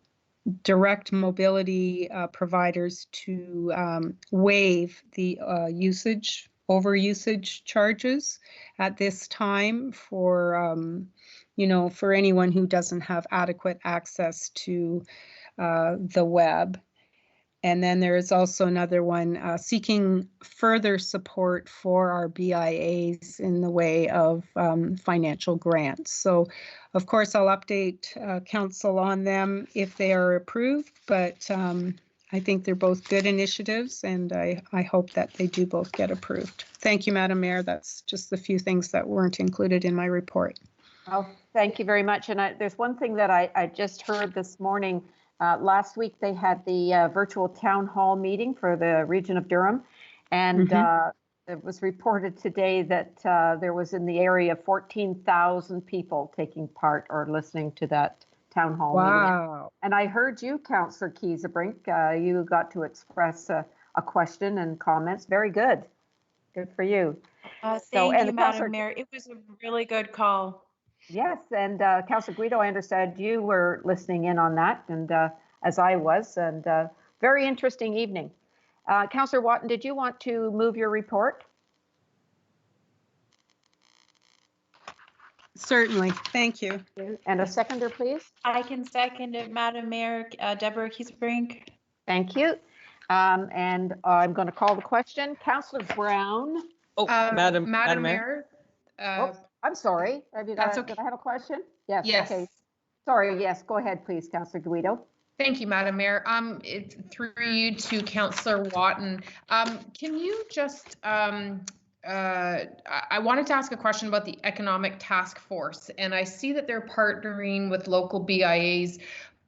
direct mobility providers to waive the overusage charges at this time for for anyone who doesn't have adequate access to the web. And then there is also another one seeking further support for our BIAs in the way of financial grants. So, of course, I'll update council on them if they are approved, but I think they're both good initiatives, and I hope that they do both get approved. Thank you, Madam Mayor. That's just the few things that weren't included in my report. Oh, thank you very much. And there's one thing that I just heard this morning. Last week, they had the virtual town hall meeting for the region of Durham. And it was reported today that there was in the area of 14,000 people taking part or listening to that town hall meeting. And I heard you, Councillor Kiesebrink, you got to express a question and comments. Very good. Good for you. Thank you, Madam Mayor. It was a really good call. Yes, and Councillor Guido, I understand you were listening in on that, and as I was, and very interesting evening. Councillor Watton, did you want to move your report? Certainly, thank you. And a seconder, please. I can second it, Madam Mayor. Deborah Kiesebrink. Thank you. And I'm going to call the question. Councillor Brown. Oh, Madam Mayor. I'm sorry. Have you got? Did I have a question? Yes. Yes. Okay. Sorry. Yes. Go ahead, please, Councillor Guido. Thank you, Madam Mayor. Through you to Councillor Watton, can you just, I wanted to ask a question about the Economic Task Force, and I see that they're partnering with local BIAs,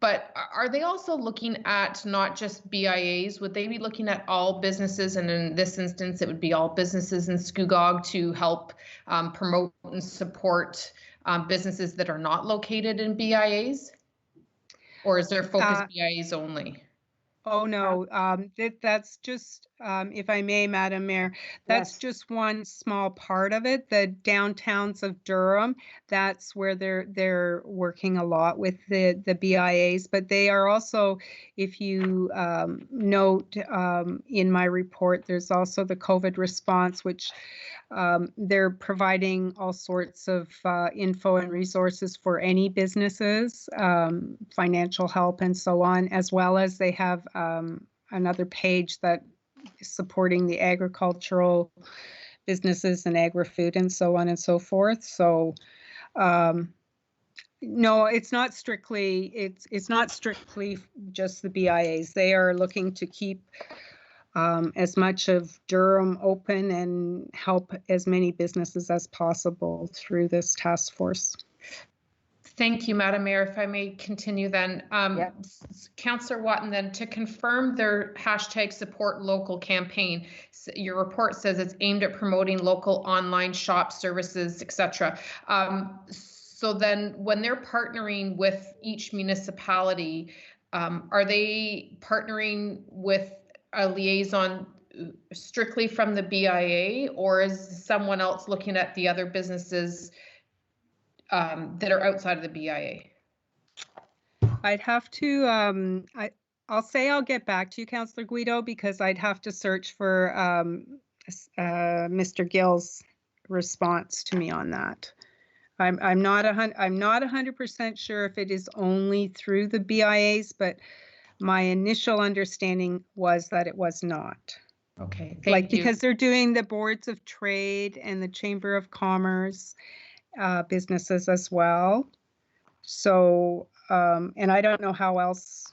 but are they also looking at not just BIAs? Would they be looking at all businesses? And in this instance, it would be all businesses in Scugog to help promote and support businesses that are not located in BIAs? Or is there focus BIAs only? Oh, no, that's just, if I may, Madam Mayor, that's just one small part of it. The downtowns of Durham, that's where they're working a lot with the BIAs, but they are also, if you note in my report, there's also the COVID response, which they're providing all sorts of info and resources for any businesses, financial help and so on, as well as they have another page that is supporting the agricultural businesses and agri-food and so on and so forth. So no, it's not strictly just the BIAs. They are looking to keep as much of Durham open and help as many businesses as possible through this task force. Thank you, Madam Mayor. If I may continue then. Councillor Watton, then to confirm their #SupportLocal campaign, your report says it's aimed at promoting local online shop services, etc. So then when they're partnering with each municipality, are they partnering with a liaison strictly from the BIA, or is someone else looking at the other businesses that are outside of the BIA? I'd have to, I'll say I'll get back to you, Councillor Guido, because I'd have to search for Mr. Gill's response to me on that. I'm not 100% sure if it is only through the BIAs, but my initial understanding was that it was not. Okay, thank you. Because they're doing the boards of trade and the Chamber of Commerce businesses as well. So, and I don't know how else,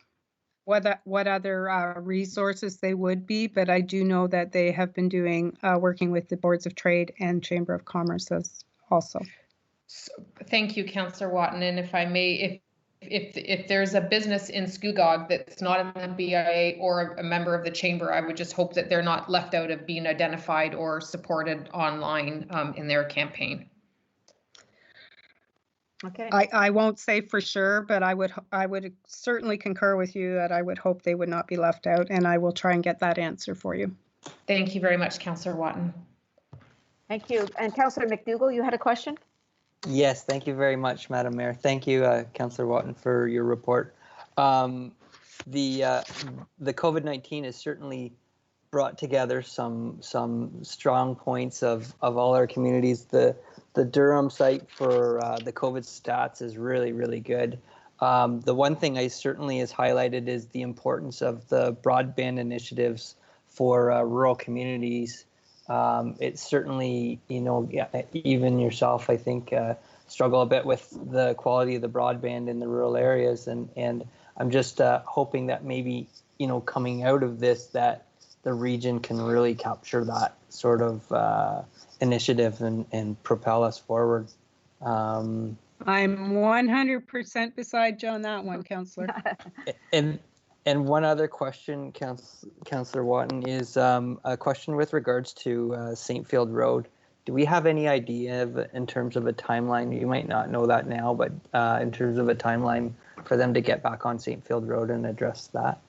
what other resources they would be, but I do know that they have been doing working with the boards of trade and Chamber of Commerce also. So, thank you, Councillor Watton. And if I may, if there's a business in Scugog that's not in the BIA or a member of the chamber, I would just hope that they're not left out of being identified or supported online in their campaign. Okay. I won't say for sure, but I would certainly concur with you that I would hope they would not be left out, and I will try and get that answer for you. Thank you very much, Councillor Watton. Thank you. And Councillor McDougall, you had a question? Yes, thank you very much, Madam Mayor. Thank you, Councillor Watton, for your report. The COVID-19 has certainly brought together some strong points of all our communities. The Durham site for the COVID stats is really, really good. The one thing I certainly has highlighted is the importance of the broadband initiatives for rural communities. It's certainly, you know, even yourself, I think, struggle a bit with the quality of the broadband in the rural areas. And I'm just hoping that maybe, you know, coming out of this, that the region can really capture that sort of initiative and propel us forward. I'm 100% beside you on that one, Councillor. And one other question, Councillor Watton, is a question with regards to Saintfield Road. Do we have any idea in terms of a timeline? You might not know that now, but in terms of a timeline for them to get back on Saintfield Road and address that?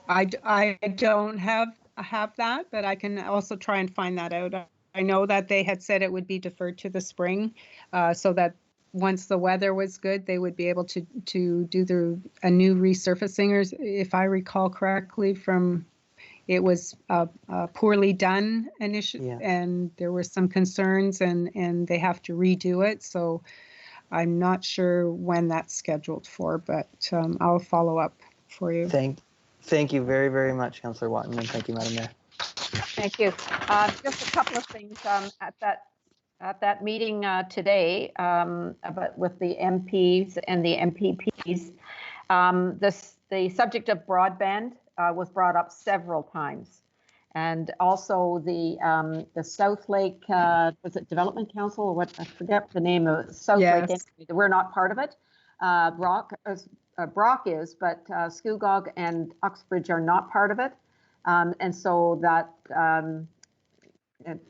I don't have that, but I can also try and find that out. I know that they had said it would be deferred to the spring, so that once the weather was good, they would be able to do a new resurfacing, or if I recall correctly, it was poorly done initially, and there were some concerns, and they have to redo it. So I'm not sure when that's scheduled for, but I'll follow up for you. Thank you very, very much, Councillor Watton, and thank you, Madam Mayor. Thank you. Just a couple of things at that meeting today, about with the MPs and the MPPs. The subject of broadband was brought up several times. And also the South Lake, was it Development Council or what? I forget the name of it. South Lake. Yes. We're not part of it. Brock is, but Scugog and Uxbridge are not part of it. And so that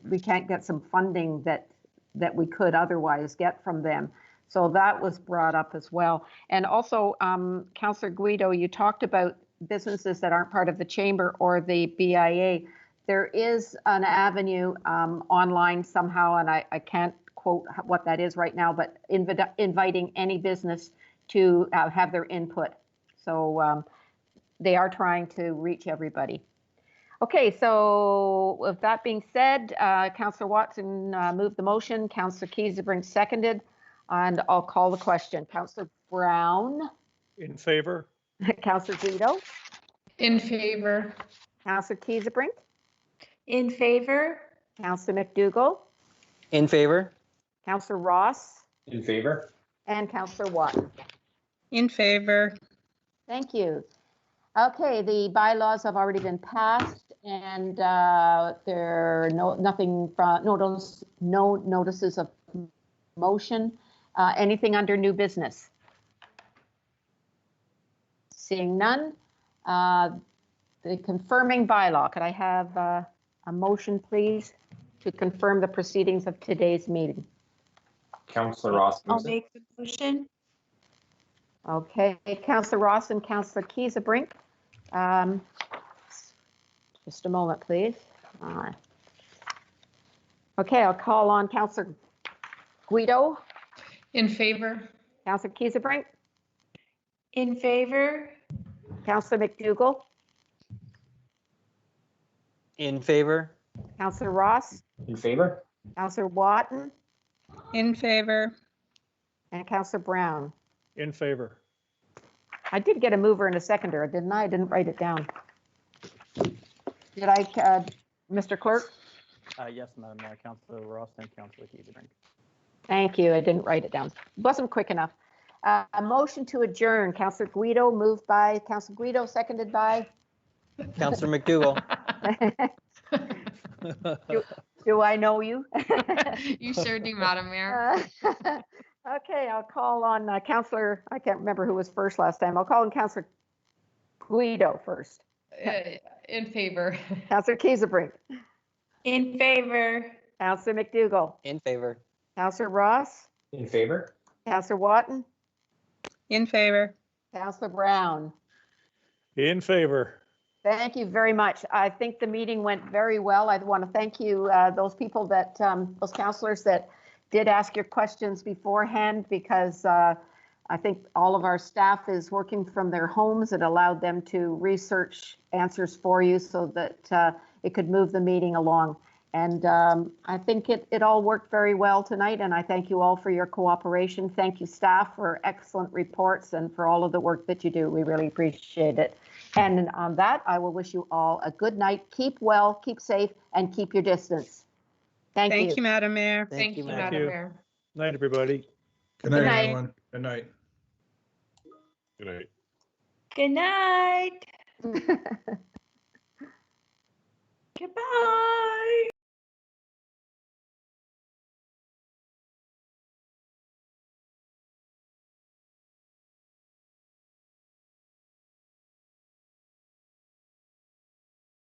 we can't get some funding that we could otherwise get from them. So that was brought up as well. And also, Councillor Guido, you talked about businesses that aren't part of the chamber or the BIA. There is an avenue online somehow, and I can't quote what that is right now, but inviting any business to have their input. So they are trying to reach everybody. Okay, so with that being said, Councillor Watson moved the motion, Councillor Kiesebrink seconded, and I'll call the question. Councillor Brown? In favor? Councillor Guido? In favor. Councillor Kiesebrink? In favor? Councillor McDougall? In favor? Councillor Ross? In favor? And Councillor Watson? In favor. Thank you. Okay, the bylaws have already been passed, and there are no notices of motion. Anything under new business? Seeing none. The confirming bylaw. Could I have a motion, please, to confirm the proceedings of today's meeting? Councillor Ross I'll moves it. make the motion. Okay, Councillor Ross and Councillor Kiesebrink. Just a moment, please. Okay, I'll call on Councillor Guido. In favor. Councillor Kiesebrink. In favor? Councillor McDougall. In favor? Councillor Ross. In favor? Councillor Watton. In favor. And Councillor Brown. In favor? I did get a mover and a seconder, didn't I? I didn't write it down. Did I, Mr. Clerk? Yes, Madam Mayor, Councillor Ross and Councillor Kiesebrink. Thank you. I didn't write it down. Wasn't quick enough. A motion to adjourn. Councillor Guido, moved by Councillor Guido, seconded by Councillor McDougall. do I know you? You sure do, Madam Mayor. Okay, I'll call on Councillor, I can't remember who was first last time. I'll call on Councillor Guido first. In favor. Councillor Kiesebrink. In favor? Councillor McDougall. In favor? Councillor Ross. In favor? Councillor Watton. In favor? Councillor Brown. In favor? Thank you very much. I think the meeting went very well. I want to thank you, those people that, those councillors that did ask your questions beforehand, because I think all of our staff is working from their homes. It allowed them to research answers for you so that it could move the meeting along. And I think it all worked very well tonight, and I thank you all for your cooperation. Thank you, staff, for excellent reports and for all of the work that you do. We really appreciate it. And on that, I will wish you all a good night. Keep well, keep safe, and keep your distance. Thank you. Thank you, Madam Mayor. Thank you, Madam you. Mayor. Night, everybody. Good night, Good night. everyone. Good night. Good night. Good night. Goodbye.